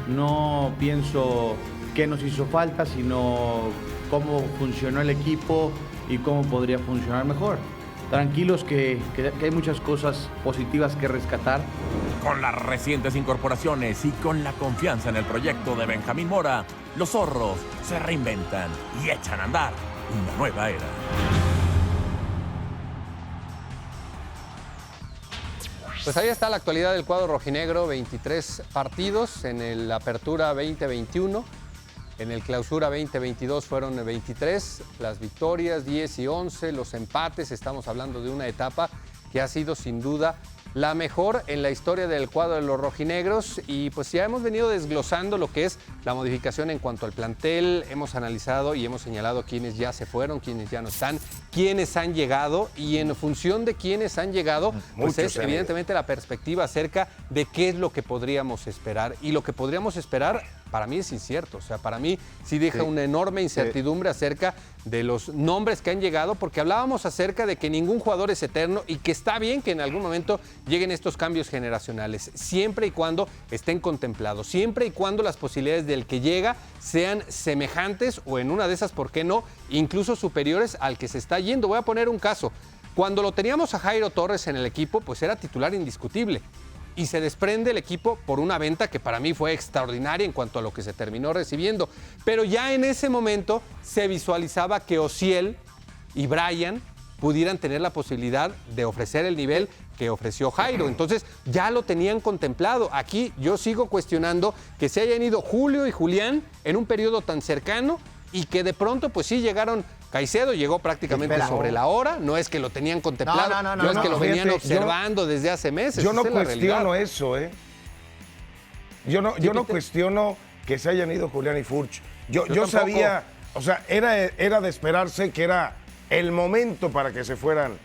[SPEAKER 7] no pienso qué nos hizo falta, sino cómo funcionó el equipo y cómo podría funcionar mejor. Tranquilos que hay muchas cosas positivas que rescatar.
[SPEAKER 6] Con las recientes incorporaciones y con la confianza en el proyecto de Benjamín Mora, los zorros se reinventan y echan a andar una nueva era.
[SPEAKER 1] Pues ahí está la actualidad del cuadro rojinegro, 23 partidos en el Apertura 2021. En el Clausura 2022 fueron 23, las victorias 10 y 11, los empates. Estamos hablando de una etapa que ha sido sin duda la mejor en la historia del cuadro de los rojinegros, y pues ya hemos venido desglosando lo que es la modificación en cuanto al plantel. Hemos analizado y hemos señalado quiénes ya se fueron, quiénes ya no están, quiénes han llegado, y en función de quiénes han llegado, pues es evidentemente la perspectiva acerca de qué es lo que podríamos esperar. Y lo que podríamos esperar para mí es incierto, o sea, para mí sí deja una enorme incertidumbre acerca de los nombres que han llegado, porque hablábamos acerca de que ningún jugador es eterno y que está bien que en algún momento lleguen estos cambios generacionales, siempre y cuando estén contemplados, siempre y cuando las posibilidades del que llega sean semejantes o en una de esas, ¿por qué no?, incluso superiores al que se está yendo. Voy a poner un caso. Cuando lo teníamos a Jairo Torres en el equipo, pues era titular indiscutible. Y se desprende el equipo por una venta que para mí fue extraordinaria en cuanto a lo que se terminó recibiendo. Pero ya en ese momento se visualizaba que Ociel y Brian pudieran tener la posibilidad de ofrecer el nivel que ofreció Jairo. Entonces ya lo tenían contemplado. Aquí yo sigo cuestionando que se hayan ido Julio y Julián en un periodo tan cercano y que de pronto pues sí llegaron. Caicedo llegó prácticamente sobre la hora, no es que lo tenían contemplado, no es que lo venían observando desde hace meses.
[SPEAKER 3] Yo no cuestiono eso, ¿eh? Yo no cuestiono que se hayan ido Julián y Furch. Yo sabía, o sea, era de esperarse que era el momento para que se fueran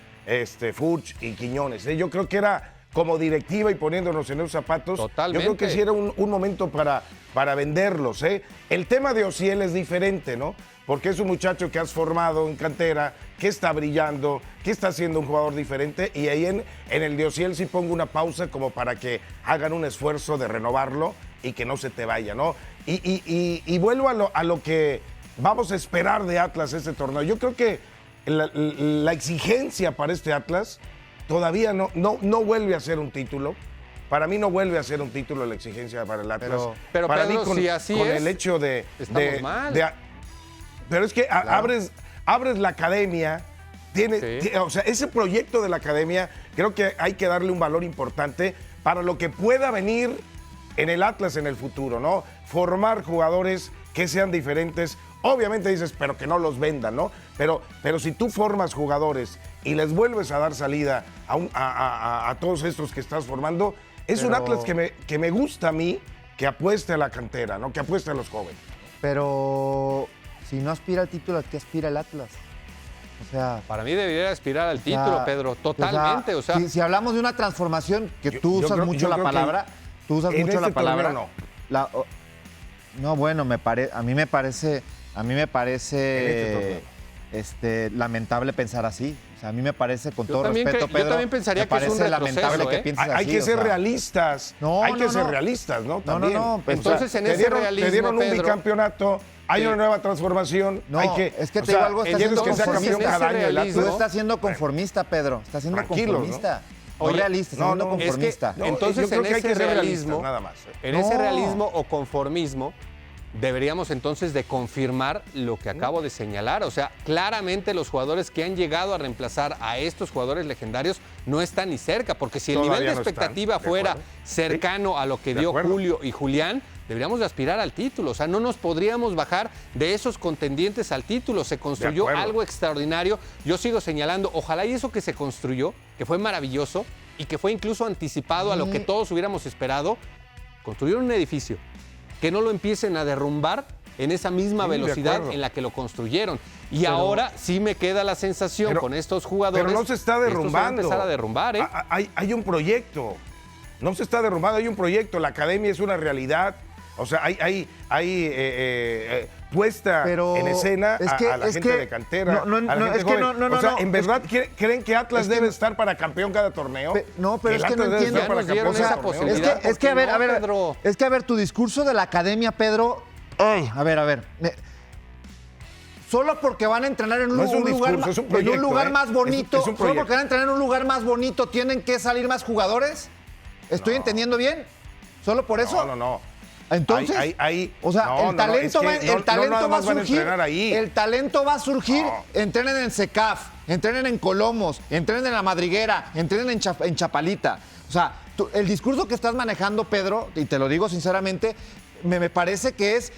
[SPEAKER 3] Furch y Quiñones. Yo creo que era como directiva y poniéndonos en los zapatos.
[SPEAKER 1] Totalmente.
[SPEAKER 3] Yo creo que sí era un momento para venderlos, ¿eh? El tema de Ociel es diferente, ¿no? Porque es un muchacho que has formado en cantera, que está brillando, que está siendo un jugador diferente, y ahí en el de Ociel sí pongo una pausa como para que hagan un esfuerzo de renovarlo y que no se te vaya, ¿no? Y vuelvo a lo que vamos a esperar de Atlas este torneo. Yo creo que la exigencia para este Atlas todavía no vuelve a ser un título. Para mí no vuelve a ser un título la exigencia para el Atlas.
[SPEAKER 1] Pero
[SPEAKER 3] para
[SPEAKER 1] Pedro,
[SPEAKER 3] mí
[SPEAKER 1] si así
[SPEAKER 3] con
[SPEAKER 1] es,
[SPEAKER 3] el hecho de
[SPEAKER 1] mal.
[SPEAKER 3] Pero es que abres la academia, o sea, ese proyecto de la academia, creo que hay que darle un valor importante para lo que pueda venir en el Atlas en el futuro, ¿no? Formar jugadores que sean diferentes. Obviamente dices, pero que no los vendan, ¿no? Pero si tú formas jugadores y les vuelves a dar salida a todos estos que estás formando, es un Atlas que me gusta a mí, que apueste a la cantera, ¿no? Que apueste a los jóvenes.
[SPEAKER 2] Pero si no aspira al título, ¿a qué aspira el Atlas? O sea,
[SPEAKER 1] para mí debería aspirar al título, Pedro, totalmente. O sea,
[SPEAKER 2] si hablamos de una transformación, que tú usas mucho la palabra, no, bueno, a mí me parece lamentable pensar así. O sea, a mí me parece, con todo respeto, Pedro,
[SPEAKER 1] yo también pensaría que es un retroceso,
[SPEAKER 2] lamentable que pienses así.
[SPEAKER 3] Hay que ser realistas. Hay que ser realistas, ¿no? También.
[SPEAKER 2] No.
[SPEAKER 1] Entonces, en ese realismo,
[SPEAKER 3] te dieron un
[SPEAKER 1] Pedro,
[SPEAKER 3] bicampeonato, hay una nueva transformación.
[SPEAKER 2] No, es que te digo algo,
[SPEAKER 3] quieres que sea campeón cada año el Atlas.
[SPEAKER 2] Tú estás siendo conformista, Pedro. Estás siendo conformista.
[SPEAKER 1] ¿no?
[SPEAKER 2] No realista, estás siendo conformista.
[SPEAKER 1] Entonces, en ese realismo,
[SPEAKER 3] nada más.
[SPEAKER 1] En ese realismo o conformismo, deberíamos entonces de confirmar lo que acabo de señalar. O sea, claramente los jugadores que han llegado a reemplazar a estos jugadores legendarios no están ni cerca, porque si el nivel de expectativa fuera cercano a lo que dio Julio y Julián, deberíamos de aspirar al título. O sea, no nos podríamos bajar de esos contendientes al título. Se construyó algo extraordinario. Yo sigo señalando, ojalá y eso que se construyó, que fue maravilloso y que fue incluso anticipado a lo que todos hubiéramos esperado, construyeron un edificio. Que no lo empiecen a derrumbar en esa misma velocidad en la que lo construyeron. Y ahora sí me queda la sensación con estos jugadores.
[SPEAKER 3] Pero no se está derrumbando.
[SPEAKER 1] Empezar a derrumbar, ¿eh?
[SPEAKER 3] Hay un proyecto. no se está derrumbando, hay un proyecto, la academia es una realidad. O sea, hay puesta
[SPEAKER 2] Pero
[SPEAKER 3] en escena
[SPEAKER 2] es que-
[SPEAKER 3] a la
[SPEAKER 2] es
[SPEAKER 3] gente
[SPEAKER 2] que-
[SPEAKER 3] de cantera,
[SPEAKER 2] no,
[SPEAKER 3] a la gente
[SPEAKER 2] es que
[SPEAKER 3] joven.
[SPEAKER 2] no,
[SPEAKER 3] o sea,
[SPEAKER 2] no,
[SPEAKER 3] ¿en
[SPEAKER 2] es
[SPEAKER 3] verdad creen que Atlas
[SPEAKER 2] es que
[SPEAKER 3] debe
[SPEAKER 2] no-
[SPEAKER 3] estar para campeón cada torneo?
[SPEAKER 2] No, pero
[SPEAKER 3] El
[SPEAKER 2] es que no
[SPEAKER 3] Atlas debe
[SPEAKER 2] entiendo.
[SPEAKER 3] estar para
[SPEAKER 1] Ya nos dieron
[SPEAKER 3] campeón
[SPEAKER 1] esa
[SPEAKER 3] cada torneo.
[SPEAKER 1] posibilidad.
[SPEAKER 2] Es que a ver,
[SPEAKER 1] ¿Por qué no, Pedro?
[SPEAKER 2] es que a ver, tu discurso de la academia, Pedro. Ay, a ver. Solo porque van a entrenar en
[SPEAKER 3] No es un
[SPEAKER 2] lugar,
[SPEAKER 3] discurso, es un
[SPEAKER 2] en un
[SPEAKER 3] proyecto,
[SPEAKER 2] lugar más bonito,
[SPEAKER 3] Es un
[SPEAKER 2] solo
[SPEAKER 3] proyecto.
[SPEAKER 2] porque van a entrenar en un lugar más bonito, ¿tienen que salir más jugadores? ¿Estoy entendiendo bien? ¿Solo por eso?
[SPEAKER 3] No.
[SPEAKER 2] Entonces, o sea,
[SPEAKER 3] no,
[SPEAKER 2] el talento,
[SPEAKER 3] es que
[SPEAKER 2] el talento
[SPEAKER 3] nada
[SPEAKER 2] va a
[SPEAKER 3] más van
[SPEAKER 2] surgir.
[SPEAKER 3] entrenar ahí.
[SPEAKER 2] El talento va a surgir.
[SPEAKER 3] No.
[SPEAKER 2] Entrenen en SECAF, entrenen en Colomos, entrenen en La Madriguera, entrenen en Chapalita. O sea, el discurso que estás manejando, Pedro, y te lo digo sinceramente, me parece que es,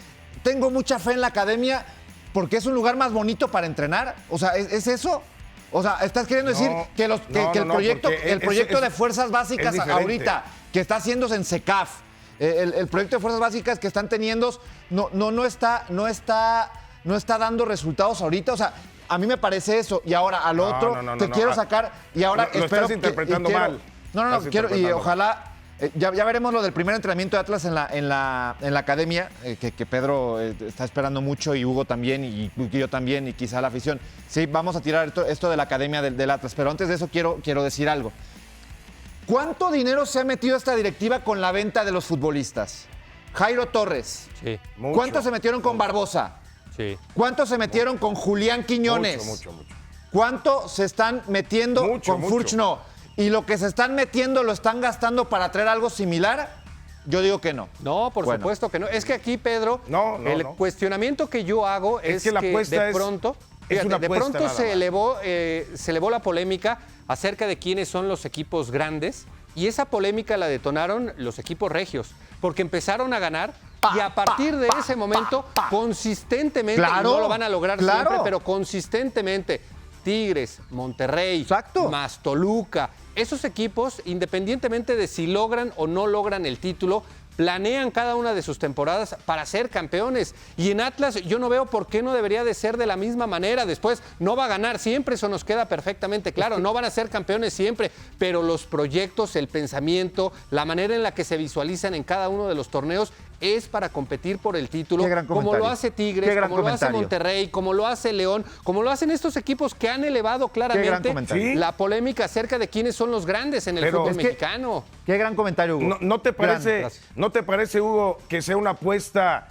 [SPEAKER 2] tengo mucha fe en la academia porque es un lugar más bonito para entrenar. O sea, ¿es eso? O sea, estás queriendo decir que el proyecto,
[SPEAKER 3] porque
[SPEAKER 2] el proyecto
[SPEAKER 3] es
[SPEAKER 2] de fuerzas básicas
[SPEAKER 3] diferente.
[SPEAKER 2] ahorita que está haciéndose en SECAF, el proyecto de fuerzas básicas que están teniendo no está dando resultados ahorita. O sea, a mí me parece eso. Y ahora al otro quiero sacar. Y ahora
[SPEAKER 3] Lo
[SPEAKER 2] espero
[SPEAKER 3] estás interpretando mal.
[SPEAKER 2] No,
[SPEAKER 3] Estás
[SPEAKER 2] quiero y
[SPEAKER 3] interpretando
[SPEAKER 2] ojalá. Ya veremos lo del primer entrenamiento de Atlas en la academia, que Pedro está esperando mucho y Hugo también y yo también y quizá la afición. Sí, vamos a tirar esto de la academia del Atlas, pero antes de eso quiero decir algo. ¿Cuánto dinero se ha metido esta directiva con la venta de los futbolistas? Jairo Torres.
[SPEAKER 1] Sí,
[SPEAKER 3] Mucho.
[SPEAKER 2] ¿Cuánto se metieron con Barbosa?
[SPEAKER 1] sí.
[SPEAKER 2] ¿Cuánto se metieron con Julián Quiñones?
[SPEAKER 3] Mucho.
[SPEAKER 2] ¿Cuánto se están metiendo
[SPEAKER 3] Mucho,
[SPEAKER 2] con
[SPEAKER 3] mucho.
[SPEAKER 2] Furch? ¿Y lo que se están metiendo lo están gastando para traer algo similar? Yo digo que no.
[SPEAKER 1] No, por
[SPEAKER 2] Bueno.
[SPEAKER 1] supuesto que no. Es que aquí, Pedro,
[SPEAKER 3] No,
[SPEAKER 1] el
[SPEAKER 3] no.
[SPEAKER 1] cuestionamiento que yo hago es
[SPEAKER 3] que la apuesta
[SPEAKER 1] de
[SPEAKER 3] es-
[SPEAKER 1] pronto,
[SPEAKER 3] es una
[SPEAKER 1] de
[SPEAKER 3] apuesta
[SPEAKER 1] pronto
[SPEAKER 3] nada
[SPEAKER 1] se
[SPEAKER 3] más.
[SPEAKER 1] elevó la polémica acerca de quiénes son los equipos grandes y esa polémica la detonaron los equipos regios, porque empezaron a ganar y a partir de ese momento, consistentemente,
[SPEAKER 2] Claro,
[SPEAKER 1] y no lo van a lograr
[SPEAKER 2] claro.
[SPEAKER 1] siempre, pero consistentemente, Tigres, Monterrey,
[SPEAKER 2] Exacto.
[SPEAKER 1] más Toluca, esos equipos, independientemente de si logran o no logran el título, planean cada una de sus temporadas para ser campeones. Y en Atlas yo no veo por qué no debería de ser de la misma manera. Después no va a ganar siempre, eso nos queda perfectamente claro. No van a ser campeones siempre, pero los proyectos, el pensamiento, la manera en la que se visualizan en cada uno de los torneos es para competir por el título,
[SPEAKER 2] Qué gran
[SPEAKER 1] como lo
[SPEAKER 2] comentario.
[SPEAKER 1] hace
[SPEAKER 2] Qué
[SPEAKER 1] Tigres,
[SPEAKER 2] gran
[SPEAKER 1] como lo hace
[SPEAKER 2] comentario.
[SPEAKER 1] Monterrey, como lo hace León, como lo hacen estos equipos que han elevado claramente
[SPEAKER 2] comentario.
[SPEAKER 3] Sí.
[SPEAKER 1] la polémica acerca de quiénes son los grandes en el
[SPEAKER 3] Pero
[SPEAKER 1] fútbol
[SPEAKER 3] es que-
[SPEAKER 1] mexicano.
[SPEAKER 2] Qué gran comentario, Hugo.
[SPEAKER 3] ¿No te parece,
[SPEAKER 1] Gracias.
[SPEAKER 3] ¿no te parece, Hugo, que sea una apuesta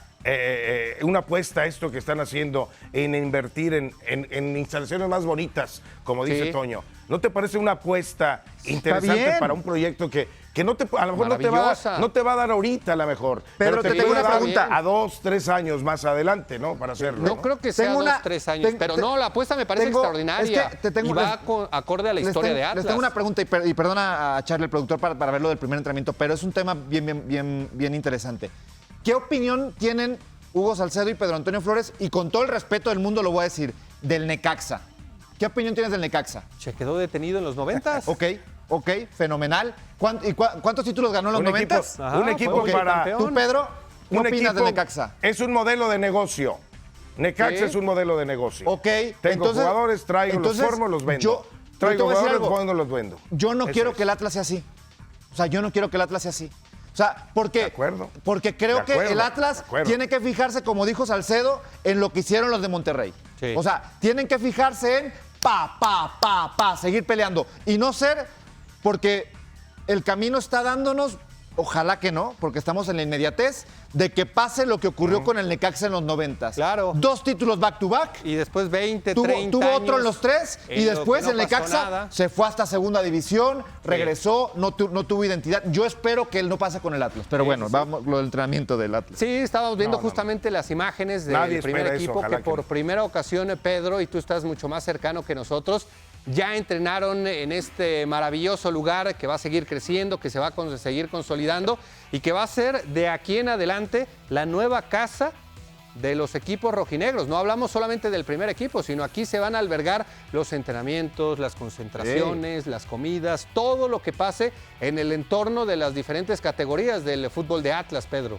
[SPEAKER 3] esto que están haciendo en invertir en instalaciones más bonitas, como dice
[SPEAKER 1] Sí.
[SPEAKER 3] Toño? ¿No te parece una apuesta interesante
[SPEAKER 2] bien.
[SPEAKER 3] para un proyecto que a lo mejor
[SPEAKER 1] Maravillosa.
[SPEAKER 3] no te va a dar ahorita a lo mejor?
[SPEAKER 2] Pedro,
[SPEAKER 3] pero
[SPEAKER 2] te tengo
[SPEAKER 3] puede
[SPEAKER 2] una
[SPEAKER 3] dar
[SPEAKER 2] pregunta.
[SPEAKER 3] a 2, 3 años más adelante, ¿no? Para hacerlo.
[SPEAKER 1] No creo que sea
[SPEAKER 2] Tengo
[SPEAKER 1] 2, 3 años, pero no, la apuesta me parece extraordinaria
[SPEAKER 2] es que te tengo-
[SPEAKER 1] y va acorde a la
[SPEAKER 2] les
[SPEAKER 1] historia
[SPEAKER 2] tengo-
[SPEAKER 1] de Atlas.
[SPEAKER 2] Les tengo una pregunta y perdona a Charlie, el productor, para ver lo del primer entrenamiento, pero es un tema bien interesante. ¿Qué opinión tienen Hugo Salcedo y Pedro Antonio Flores? Y con todo el respeto del mundo lo voy a decir, del Necaxa. ¿Qué opinión tienes del Necaxa?
[SPEAKER 1] Se quedó detenido en los 90.
[SPEAKER 2] Ok, fenomenal. ¿Cuántos títulos ganó en los
[SPEAKER 3] Un
[SPEAKER 2] 90?
[SPEAKER 3] equipo,
[SPEAKER 1] Ajá,
[SPEAKER 3] un
[SPEAKER 1] fue
[SPEAKER 3] equipo
[SPEAKER 1] un
[SPEAKER 3] para...
[SPEAKER 1] campeón.
[SPEAKER 2] ¿Tú, Pedro? ¿Qué
[SPEAKER 3] Un
[SPEAKER 2] opinas
[SPEAKER 3] equipo
[SPEAKER 2] del Necaxa?
[SPEAKER 3] es un modelo de negocio. Necaxa
[SPEAKER 1] Sí.
[SPEAKER 3] es un modelo de negocio.
[SPEAKER 2] Ok,
[SPEAKER 3] Tengo
[SPEAKER 2] entonces-
[SPEAKER 3] jugadores, traigo,
[SPEAKER 2] entonces,
[SPEAKER 3] los formo, los vendo.
[SPEAKER 2] yo te
[SPEAKER 3] Traigo
[SPEAKER 2] voy a decir
[SPEAKER 3] jugadores,
[SPEAKER 2] algo.
[SPEAKER 3] cuando los vendo.
[SPEAKER 2] Yo no
[SPEAKER 3] Eso
[SPEAKER 2] quiero
[SPEAKER 3] es.
[SPEAKER 2] que el Atlas sea así. O sea, yo no quiero que el Atlas sea así. O sea,
[SPEAKER 3] De acuerdo.
[SPEAKER 2] porque creo
[SPEAKER 3] De
[SPEAKER 2] que
[SPEAKER 3] acuerdo,
[SPEAKER 2] el Atlas
[SPEAKER 3] de acuerdo.
[SPEAKER 2] tiene que fijarse, como dijo Salcedo, en lo que hicieron los de Monterrey.
[SPEAKER 1] Sí.
[SPEAKER 2] O sea, tienen que fijarse en seguir peleando. Y no ser, porque el camino está dándonos, ojalá que no, porque estamos en la inmediatez, de que pase lo que ocurrió con el Necaxa en los 90.
[SPEAKER 1] Claro.
[SPEAKER 2] 2 títulos back-to-back.
[SPEAKER 1] Y después 20, 30
[SPEAKER 2] Tuvo
[SPEAKER 1] años
[SPEAKER 2] otro en los 3 y
[SPEAKER 1] en lo
[SPEAKER 2] después
[SPEAKER 1] que
[SPEAKER 2] el
[SPEAKER 1] no pasó
[SPEAKER 2] Necaxa
[SPEAKER 1] nada.
[SPEAKER 2] se fue hasta segunda división, regresó, no tuvo identidad. Yo espero que él no pase con el Atlas, pero bueno, vamos lo del entrenamiento del Atlas.
[SPEAKER 1] Sí, estábamos viendo
[SPEAKER 3] No.
[SPEAKER 1] justamente las imágenes
[SPEAKER 3] Nadie
[SPEAKER 1] del primer
[SPEAKER 3] espera eso,
[SPEAKER 1] equipo
[SPEAKER 3] ojalá
[SPEAKER 1] que
[SPEAKER 3] que
[SPEAKER 1] por
[SPEAKER 3] no.
[SPEAKER 1] primera ocasión, Pedro, y tú estás mucho más cercano que nosotros, ya entrenaron en este maravilloso lugar que va a seguir creciendo, que se va a seguir consolidando y que va a ser de aquí en adelante la nueva casa de los equipos rojinegros. No hablamos solamente del primer equipo, sino aquí se van a albergar los entrenamientos, las concentraciones, las comidas, todo lo que pase en el entorno de las diferentes categorías del fútbol de Atlas, Pedro.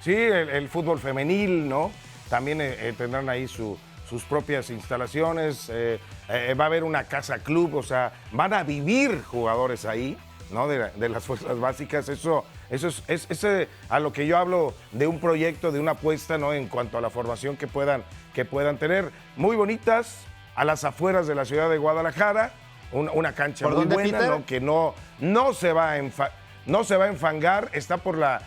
[SPEAKER 3] Sí, el fútbol femenil, ¿no? También tendrán ahí sus sus propias instalaciones, va a haber una casa club, o sea, van a vivir jugadores ahí, ¿no? De las fuerzas básicas. Eso es a lo que yo hablo de un proyecto, de una apuesta, ¿no? En cuanto a la formación que puedan tener. Muy bonitas, a las afueras de la ciudad de Guadalajara, una cancha muy buena, ¿no? Que no se va a enfangar, está por la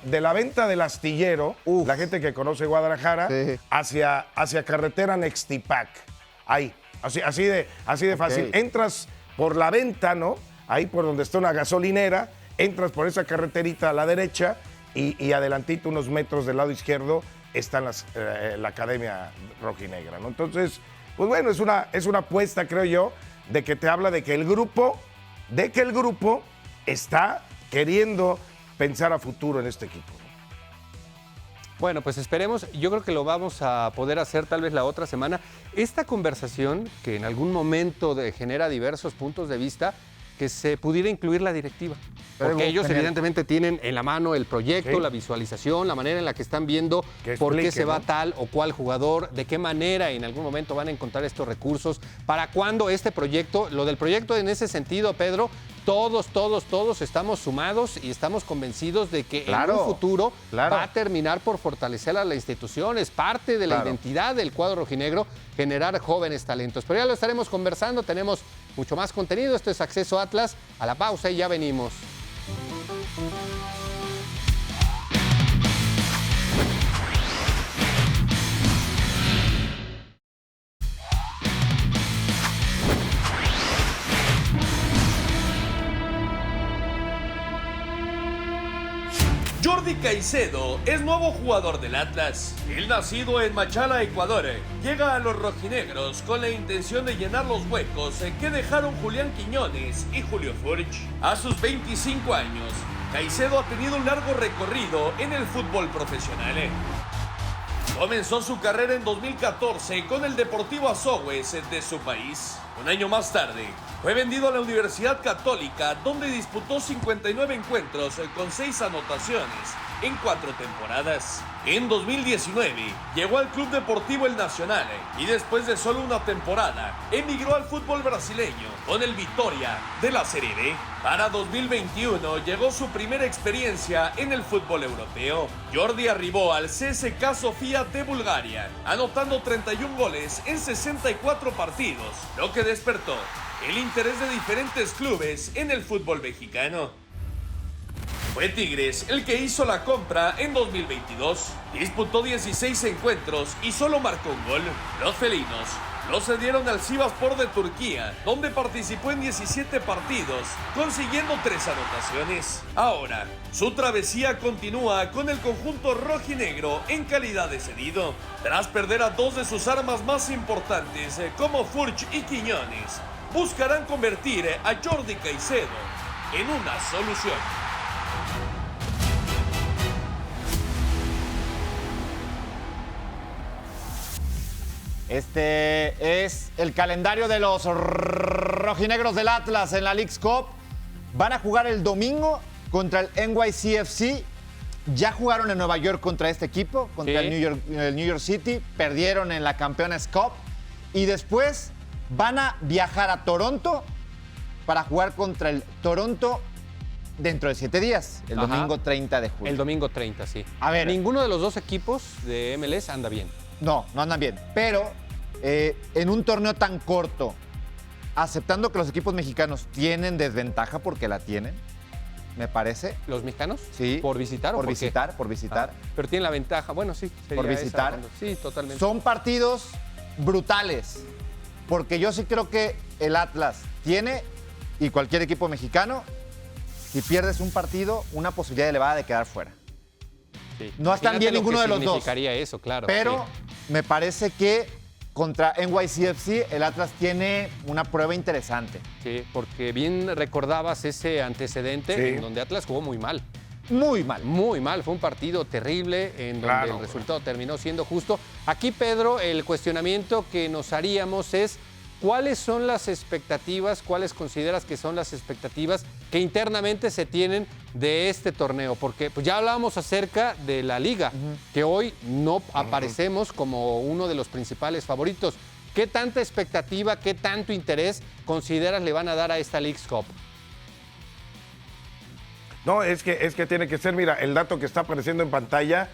[SPEAKER 3] de la venta del Astillero, la gente que conoce Guadalajara, sí, hacia carretera Nextipac. Ahí, así de fácil. Entras por la venta, ¿no? Ahí por donde está una gasolinera, entras por esa carreterita a la derecha y adelantito, unos metros del lado izquierdo, está la Academia Rojinegra, ¿no? Entonces, pues bueno, es una apuesta, creo yo, de que te habla de que el grupo está queriendo pensar a futuro en este equipo.
[SPEAKER 1] Bueno, pues esperemos. Yo creo que lo vamos a poder hacer tal vez la otra semana. Esta conversación, que en algún momento genera diversos puntos de vista, que se pudiera incluir la directiva. Porque ellos evidentemente tienen en la mano el proyecto, la visualización, la manera en la que están viendo por qué se va tal o cual jugador, de qué manera en algún momento van a encontrar estos recursos, para cuándo este proyecto, lo del proyecto en ese sentido, Pedro, todos estamos sumados y estamos convencidos de que en un futuro va a terminar por fortalecer a la institución. Es parte de la identidad del cuadro rojinegro generar jóvenes talentos. Pero ya lo estaremos conversando, tenemos mucho más contenido. Esto es Acceso Atlas. A la pausa y ya venimos.
[SPEAKER 8] Jordi Caicedo es nuevo jugador del Atlas. El nacido en Machala, Ecuador, llega a los rojinegros con la intención de llenar los huecos que dejaron Julián Quiñones y Julio Furch. A sus 25 años, Caicedo ha tenido un largo recorrido en el fútbol profesional. Comenzó su carrera en 2014 con el Deportivo Azogues de su país. Un año más tarde, fue vendido a la Universidad Católica, donde disputó 59 encuentros con 6 anotaciones en 4 temporadas. En 2019, llegó al Club Deportivo El Nacional y después de solo una temporada, emigró al fútbol brasileño con el Vitória de la Serie B. Para 2021 llegó su primera experiencia en el fútbol europeo. Jordi arribó al CSKA Sofía de Bulgaria, anotando 31 goles en 64 partidos, lo que despertó el interés de diferentes clubes en el fútbol mexicano. Fue Tigres el que hizo la compra en 2022. Disputó 16 encuentros y solo marcó un gol. Los felinos lo cedieron al Sivasspor de Turquía, donde participó en 17 partidos, consiguiendo 3 anotaciones. Ahora, su travesía continúa con el conjunto rojinegro en calidad de cedido. Tras perder a 2 de sus armas más importantes, como Furch y Quiñones, buscarán convertir a Jordi Caicedo en una solución.
[SPEAKER 2] Este es el calendario de los rojinegros del Atlas en la Leagues Cup. Van a jugar el domingo contra el NYCFC. Ya jugaron en Nueva York contra este equipo, contra el New York City. Perdieron en la Campeones Cup. Y después van a viajar a Toronto para jugar contra el Toronto dentro de 7 días, el domingo 30 de julio.
[SPEAKER 1] El domingo 30, sí.
[SPEAKER 2] A ver,
[SPEAKER 1] ninguno de los dos equipos de MLS anda bien.
[SPEAKER 2] No andan bien. Pero en un torneo tan corto, aceptando que los equipos mexicanos tienen desventaja porque la tienen, me parece.
[SPEAKER 1] ¿Los mexicanos?
[SPEAKER 2] Sí.
[SPEAKER 1] ¿Por visitar o por
[SPEAKER 2] visitar?
[SPEAKER 1] qué?
[SPEAKER 2] Por visitar.
[SPEAKER 1] Pero tienen la ventaja. Bueno, sí.
[SPEAKER 2] Por visitar.
[SPEAKER 1] Sí, totalmente.
[SPEAKER 2] Son partidos brutales. Porque yo sí creo que el Atlas tiene, y cualquier equipo mexicano, si pierdes un partido, una posibilidad elevada de quedar fuera.
[SPEAKER 1] Sí.
[SPEAKER 2] No están bien ninguno de los dos.
[SPEAKER 1] Significaría eso, claro.
[SPEAKER 2] Pero me parece que contra NYCFC el Atlas tiene una prueba interesante.
[SPEAKER 1] Sí, porque bien recordabas ese antecedente en donde Atlas jugó muy mal.
[SPEAKER 2] Muy mal.
[SPEAKER 1] Muy mal. Fue un partido terrible en donde el resultado terminó siendo justo. Aquí, Pedro, el cuestionamiento que nos haríamos es ¿cuáles son las expectativas, cuáles consideras que son las expectativas que internamente se tienen de este torneo? Porque pues ya hablábamos acerca de la liga, que hoy no aparecemos como uno de los principales favoritos. ¿Qué tanta expectativa, qué tanto interés consideras le van a dar a esta Leagues Cup?
[SPEAKER 3] No, es que tiene que ser, mira, el dato que está apareciendo en pantalla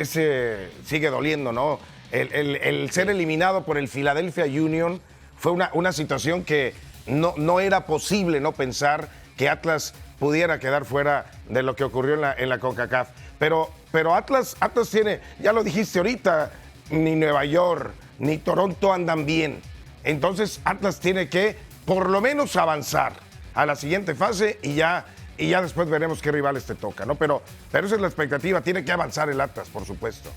[SPEAKER 3] sigue doliendo, ¿no? El ser eliminado por el Philadelphia Union fue una situación que no era posible no pensar que Atlas pudiera quedar fuera de lo que ocurrió en la CONCACAF. Pero Atlas tiene, ya lo dijiste ahorita, ni Nueva York ni Toronto andan bien. Entonces Atlas tiene que por lo menos avanzar a la siguiente fase y ya después veremos qué rivales te toca, ¿no? Pero esa es la expectativa, tiene que avanzar el Atlas, por supuesto.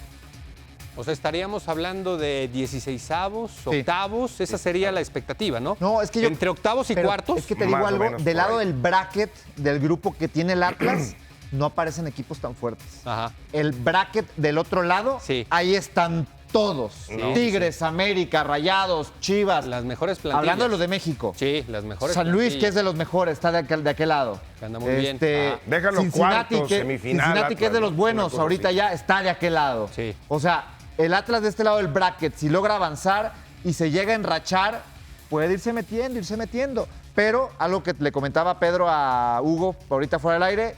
[SPEAKER 1] O sea, estaríamos hablando de 16avos, octavos, esa sería la expectativa, ¿no?
[SPEAKER 2] No, es que
[SPEAKER 1] entre octavos y cuartos.
[SPEAKER 2] Es que te digo
[SPEAKER 3] Más o
[SPEAKER 2] algo,
[SPEAKER 3] menos
[SPEAKER 2] del
[SPEAKER 3] por
[SPEAKER 2] lado
[SPEAKER 3] ahí.
[SPEAKER 2] del bracket del grupo que tiene el Atlas, no aparecen equipos tan fuertes.
[SPEAKER 1] Ajá.
[SPEAKER 2] El bracket del otro lado,
[SPEAKER 1] Sí.
[SPEAKER 2] ahí están todos. Tigres, América, Rayados, Chivas.
[SPEAKER 1] Las mejores plantillas.
[SPEAKER 2] Hablando de los de México.
[SPEAKER 1] Sí, las mejores
[SPEAKER 2] San Luis,
[SPEAKER 1] plantillas.
[SPEAKER 2] que es de los mejores, está de aquel lado.
[SPEAKER 1] Que anda muy bien.
[SPEAKER 3] Déjalo
[SPEAKER 2] Cincinnati,
[SPEAKER 3] cuartos, semifinal,
[SPEAKER 2] Cincinnati, que es de
[SPEAKER 3] Atlas,
[SPEAKER 2] los
[SPEAKER 3] ¿no?
[SPEAKER 2] buenos,
[SPEAKER 3] Una cosa
[SPEAKER 2] ahorita
[SPEAKER 3] así.
[SPEAKER 2] ya está de aquel lado.
[SPEAKER 1] Sí.
[SPEAKER 2] O sea, el Atlas de este lado del bracket, si logra avanzar y se llega a enrachar, puede irse metiendo. Pero algo que le comentaba Pedro a Hugo ahorita fuera del aire,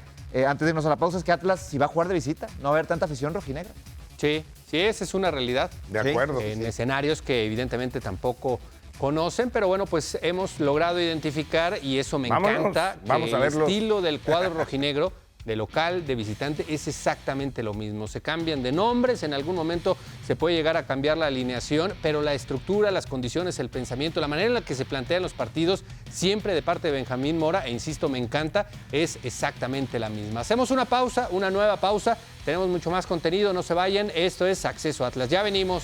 [SPEAKER 2] antes de irnos a la pausa, es que Atlas si va a jugar de visita, no va a haber tanta afición rojinegra.
[SPEAKER 1] Sí, esa es una realidad.
[SPEAKER 3] De acuerdo.
[SPEAKER 1] En escenarios que evidentemente tampoco conocen, pero bueno, pues hemos logrado identificar y eso me
[SPEAKER 3] Vámonos,
[SPEAKER 1] encanta.
[SPEAKER 3] vamos
[SPEAKER 1] que
[SPEAKER 3] a verlo.
[SPEAKER 1] El estilo del cuadro rojinegro, de local, de visitante, es exactamente lo mismo. Se cambian de nombres, en algún momento se puede llegar a cambiar la alineación, pero la estructura, las condiciones, el pensamiento, la manera en la que se plantean los partidos, siempre de parte de Benjamín Mora, e insisto, me encanta, es exactamente la misma. Hacemos una pausa, una nueva pausa, tenemos mucho más contenido, no se vayan, esto es Acceso Atlas, ya venimos.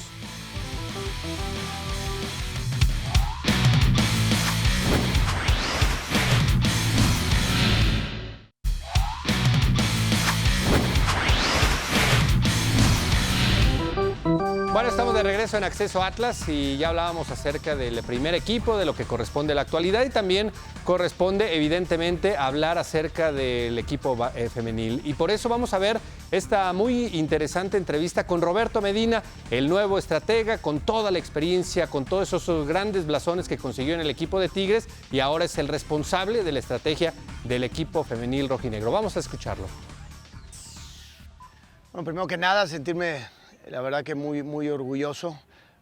[SPEAKER 1] Bueno, estamos de regreso en Acceso Atlas y ya hablábamos acerca del primer equipo, de lo que corresponde a la actualidad y también corresponde evidentemente hablar acerca del equipo femenil. Y por eso vamos a ver esta muy interesante entrevista con Roberto Medina, el nuevo estratega, con toda la experiencia, con todos esos grandes blasones que consiguió en el equipo de Tigres y ahora es el responsable de la estrategia del equipo femenil rojinegro. Vamos a escucharlo.
[SPEAKER 9] Bueno, primero que nada, sentirme, la verdad que muy orgulloso.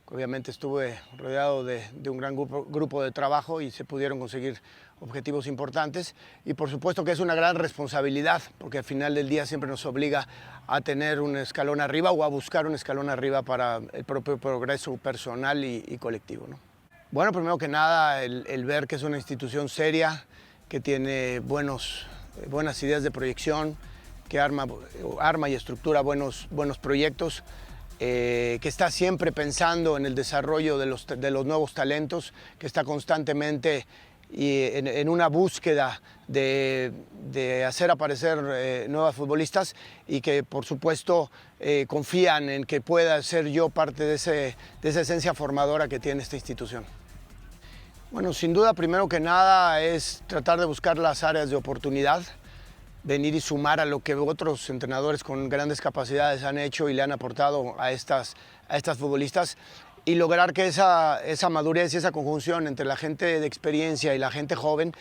[SPEAKER 9] Obviamente estuve rodeado de un gran grupo de trabajo y se pudieron conseguir objetivos importantes. Y por supuesto que es una gran responsabilidad, porque al final del día siempre nos obliga a tener un escalón arriba o a buscar un escalón arriba para el propio progreso personal y colectivo, ¿no? Bueno, primero que nada, el ver que es una institución seria, que tiene buenas ideas de proyección, que arma y estructura buenos proyectos, que está siempre pensando en el desarrollo de los nuevos talentos, que está constantemente en una búsqueda de hacer aparecer nuevas futbolistas y que por supuesto confían en que pueda ser yo parte de esa esencia formadora que tiene esta institución. Bueno, sin duda, primero que nada es tratar de buscar las áreas de oportunidad, venir y sumar a lo que otros entrenadores con grandes capacidades han hecho y le han aportado a estas futbolistas y lograr que esa madurez y esa conjunción entre la gente de experiencia y la gente joven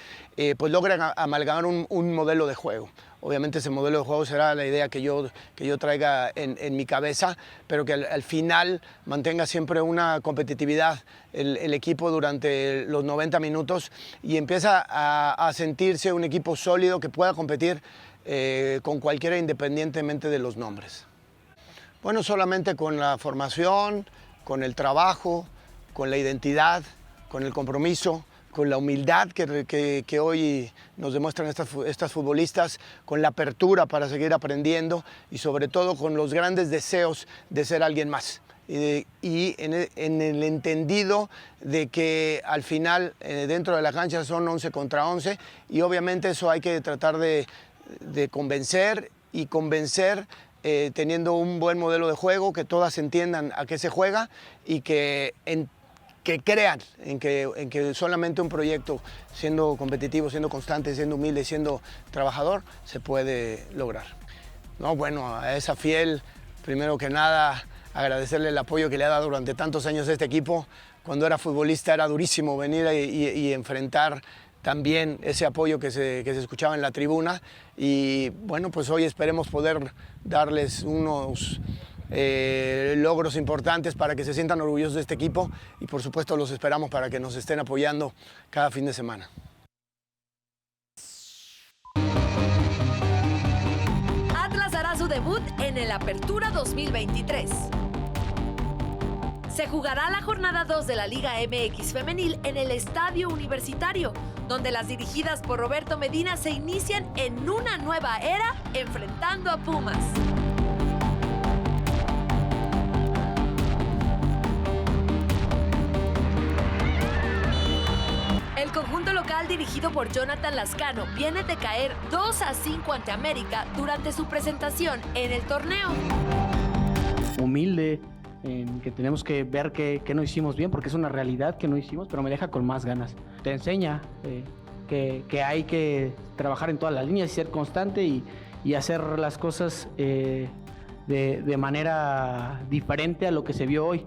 [SPEAKER 9] pues logren amalgamar un modelo de juego. Obviamente ese modelo de juego será la idea que yo traiga en mi cabeza, pero que al final mantenga siempre una competitividad el equipo durante los 90 minutos y empieza a sentirse un equipo sólido que pueda competir con cualquiera independientemente de los nombres. Bueno, solamente con la formación, con el trabajo, con la identidad, con el compromiso, con la humildad que hoy nos demuestran estas futbolistas, con la apertura para seguir aprendiendo y sobre todo con los grandes deseos de ser alguien más. Y en el entendido de que al final dentro de la cancha son 11 contra 11 y obviamente eso hay que tratar de convencer y convencer teniendo un buen modelo de juego, que todas entiendan a qué se juega y que que crean en que solamente un proyecto, siendo competitivo, siendo constante, siendo humilde, siendo trabajador, se puede lograr. No, bueno, a esa fiel, primero que nada, agradecerle el apoyo que le ha dado durante tantos años a este equipo. Cuando era futbolista era durísimo venir y enfrentar también ese apoyo que se escuchaba en la tribuna. Y bueno, pues hoy esperemos poder darles unos logros importantes para que se sientan orgullosos de este equipo, y por supuesto los esperamos para que nos estén apoyando cada fin de semana.
[SPEAKER 10] Atlas hará su debut en el Apertura 2023. Se jugará la jornada 2 de la Liga MX Femenil en el Estadio Universitario, donde las dirigidas por Roberto Medina se inician en una nueva era enfrentando a Pumas. El conjunto local dirigido por Jonathan Lascano viene de caer 2-5 ante América durante su presentación en el torneo.
[SPEAKER 11] Humilde, en que tenemos que ver que no hicimos bien, porque es una realidad que no hicimos, pero me deja con más ganas. Te enseña que hay que trabajar en todas las líneas y ser constante y hacer las cosas de manera diferente a lo que se vio hoy.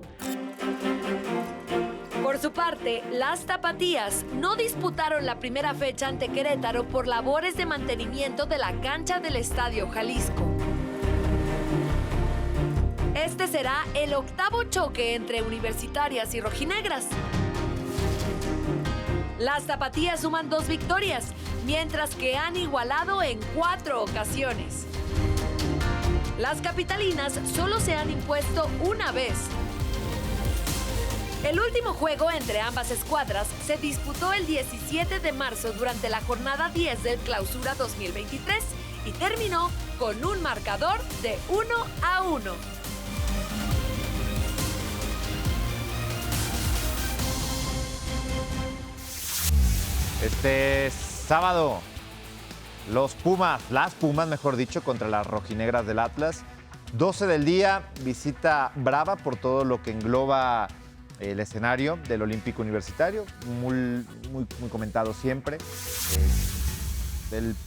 [SPEAKER 10] Por su parte, las tapatías no disputaron la primera fecha ante Querétaro por labores de mantenimiento de la cancha del Estadio Jalisco. Este será el 8º choque entre universitarias y rojinegras. Las tapatías suman 2 victorias, mientras que han igualado en 4 ocasiones. Las capitalinas solo se han impuesto una vez. El último juego entre ambas escuadras se disputó el 17 de marzo durante la jornada 10 del Clausura 2023 y terminó con un marcador de 1-1.
[SPEAKER 2] Este sábado, las Pumas, mejor dicho, contra las rojinegras del Atlas. 12 del día, visita brava por todo lo que engloba el escenario del Olímpico Universitario, muy comentado siempre.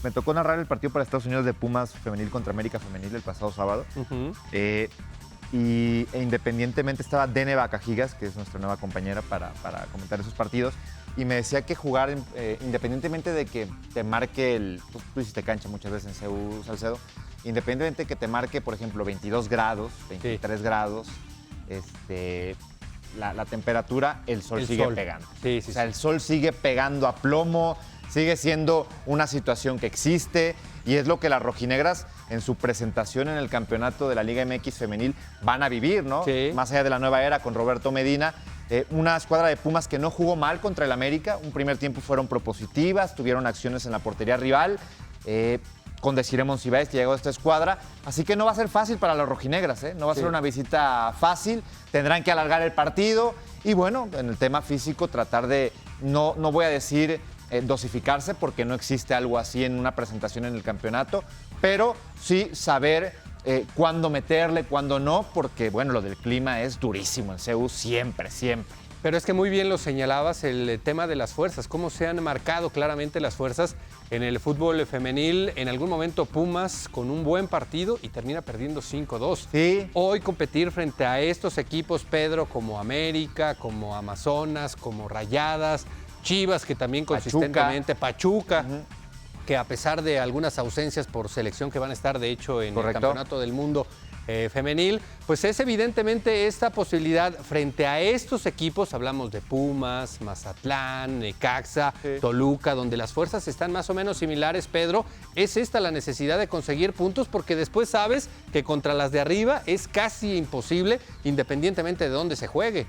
[SPEAKER 2] Me tocó narrar el partido para Estados Unidos de Pumas femenil contra América femenil el pasado sábado. E independientemente estaba Dene Bacajigas, que es nuestra nueva compañera para comentar esos partidos, y me decía que jugar, independientemente de que te marque tú hiciste cancha muchas veces en CU, Salcedo, independientemente de que te marque, por ejemplo, 22 grados, 23 grados, la temperatura, el sol sigue pegando. O sea, el sol sigue pegando a plomo, sigue siendo una situación que existe, y es lo que las rojinegras en su presentación en el campeonato de la Liga MX femenil van a vivir, ¿no? Sí. Más allá de la nueva era con Roberto Medina. Una escuadra de Pumas que no jugó mal contra el América. Un primer tiempo fueron propositivas, tuvieron acciones en la portería rival. Con Desiree Monsiváis, que llegó a esta escuadra. Así que no va a ser fácil para las rojinegras, ¿eh? No va a ser una visita fácil. Tendrán que alargar el partido. Y bueno, en el tema físico, tratar de, no voy a decir dosificarse, porque no existe algo así en una presentación en el campeonato, pero sí saber cuándo meterle, cuándo no, porque bueno, lo del clima es durísimo en CU siempre.
[SPEAKER 1] Pero es que muy bien lo señalabas, el tema de las fuerzas, cómo se han marcado claramente las fuerzas en el fútbol femenil. En algún momento Pumas con un buen partido y termina perdiendo 5-2.
[SPEAKER 2] Sí.
[SPEAKER 1] Hoy competir frente a estos equipos, Pedro, como América, como Amazonas, como Rayadas, Chivas, que también consistentemente, Pachuca, que a pesar de algunas ausencias por selección que van a estar, de hecho, en el Campeonato del Mundo femenil, pues es evidentemente esta posibilidad frente a estos equipos. Hablamos de Pumas, Mazatlán, Necaxa, Toluca, donde las fuerzas están más o menos similares, Pedro. Es esta la necesidad de conseguir puntos, porque después sabes que contra las de arriba es casi imposible, independientemente de dónde se juegue.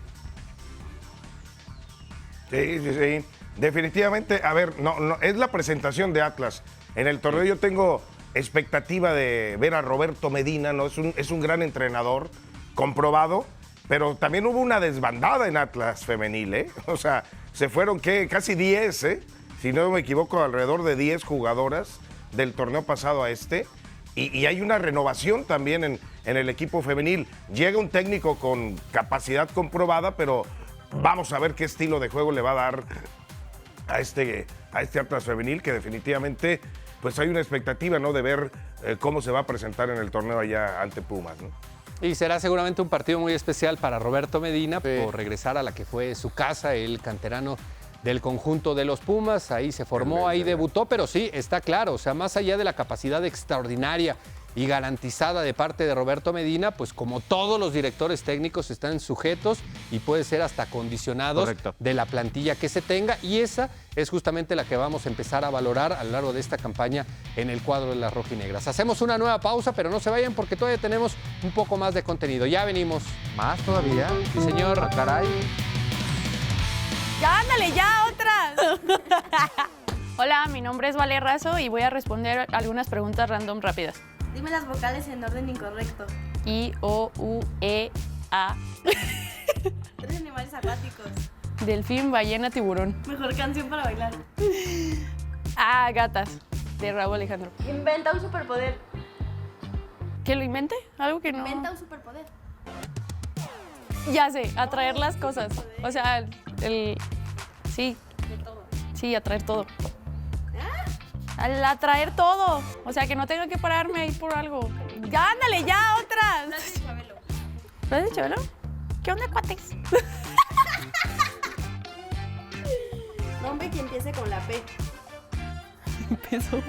[SPEAKER 3] Sí. Definitivamente, a ver, no, es la presentación de Atlas. En el torneo yo tengo expectativa de ver a Roberto Medina, ¿no? Es un gran entrenador, comprobado, pero también hubo una desbandada en Atlas femenil, ¿eh? O sea, se fueron, casi 10, ¿eh? Si no me equivoco, alrededor de 10 jugadoras del torneo pasado a este. Y hay una renovación también en el equipo femenil. Llega un técnico con capacidad comprobada, pero Vamos a ver qué estilo de juego le va a dar a este Atlas femenil, que definitivamente pues hay una expectativa, ¿no?, de ver cómo se va a presentar en el torneo allá ante Pumas, ¿no?
[SPEAKER 1] Y será seguramente un partido muy especial para Roberto Medina por regresar a la que fue su casa, el canterano del conjunto de los Pumas. Ahí se formó, ahí debutó, pero sí, está claro, o sea, más allá de la capacidad extraordinaria y garantizada de parte de Roberto Medina, pues como todos los directores técnicos están sujetos y puede ser hasta condicionados de la plantilla que se tenga, y esa es justamente la que vamos a empezar a valorar a lo largo de esta campaña en el cuadro de las rojinegras. Hacemos una nueva pausa, pero no se vayan porque todavía tenemos un poco más de contenido. Ya venimos.
[SPEAKER 2] ¿Más todavía?
[SPEAKER 1] Sí, señor.
[SPEAKER 2] Ah, caray.
[SPEAKER 12] ¡Ya, ándale, ya, otra! Hola, mi nombre es Vale Razo y voy a responder algunas preguntas random rápidas.
[SPEAKER 13] Dime las vocales en orden incorrecto.
[SPEAKER 12] I, O, U, E, A.
[SPEAKER 13] 3 animales acuáticos.
[SPEAKER 12] Delfín, ballena, tiburón.
[SPEAKER 13] Mejor canción para bailar.
[SPEAKER 12] Ah, gatas, de Raúl Alejandro.
[SPEAKER 13] Inventa un superpoder.
[SPEAKER 12] ¿Que lo invente? Algo que no...
[SPEAKER 13] Inventa un superpoder.
[SPEAKER 12] Ya sé, atraer las cosas. O sea, sí.
[SPEAKER 13] De todo.
[SPEAKER 12] Sí, atraer todo. Al atraer todo. O sea, que no tenga que pararme ahí por algo. ¡Ya, ándale, ya, otra!
[SPEAKER 13] Frase de Chabelo.
[SPEAKER 12] ¿Frase de Chabelo? ¿Qué onda, cuates?
[SPEAKER 13] Nombre que empiece con la P.
[SPEAKER 12] Empezó.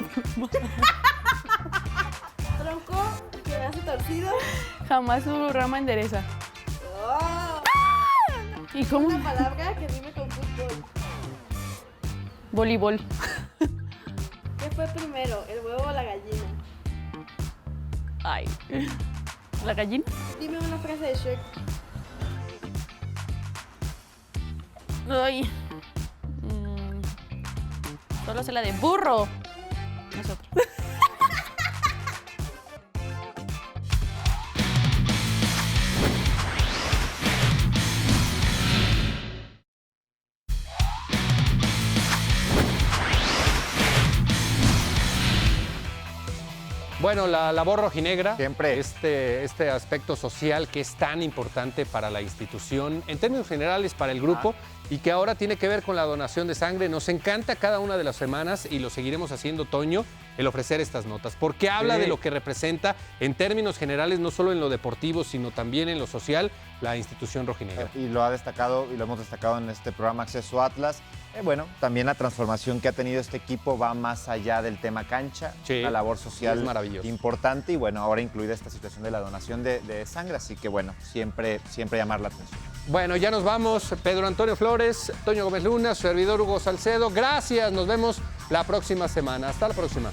[SPEAKER 13] Tronco que hace torcido.
[SPEAKER 12] Jamás su rama endereza.
[SPEAKER 13] Oh.
[SPEAKER 12] ¿Y cómo?
[SPEAKER 13] Una palabra que rime con fútbol.
[SPEAKER 12] Voleibol.
[SPEAKER 13] ¿Qué fue primero, el huevo o la gallina?
[SPEAKER 12] Ay. ¿La gallina?
[SPEAKER 13] Dime una frase de Shrek.
[SPEAKER 12] Ay. Solo sé la de burro. Nosotros.
[SPEAKER 1] Bueno, la labor rojinegra,
[SPEAKER 2] siempre
[SPEAKER 1] este aspecto social que es tan importante para la institución, en términos generales para el grupo, y que ahora tiene que ver con la donación de sangre. Nos encanta cada una de las semanas, y lo seguiremos haciendo, Toño, el ofrecer estas notas, porque habla de lo que representa en términos generales, no solo en lo deportivo, sino también en lo social, la institución rojinegra.
[SPEAKER 2] Y lo ha destacado, y lo hemos destacado en este programa Acceso Atlas. Bueno, también la transformación que ha tenido este equipo va más allá del tema cancha,
[SPEAKER 1] Sí,
[SPEAKER 2] una labor social
[SPEAKER 1] es maravilloso.
[SPEAKER 2] importante, y bueno, ahora incluida esta situación de la donación de sangre, así que bueno, siempre llamar la atención.
[SPEAKER 1] Bueno, ya nos vamos. Pedro Antonio Flores, Toño Gómez Luna, su servidor Hugo Salcedo. Gracias, nos vemos la próxima semana. Hasta la próxima.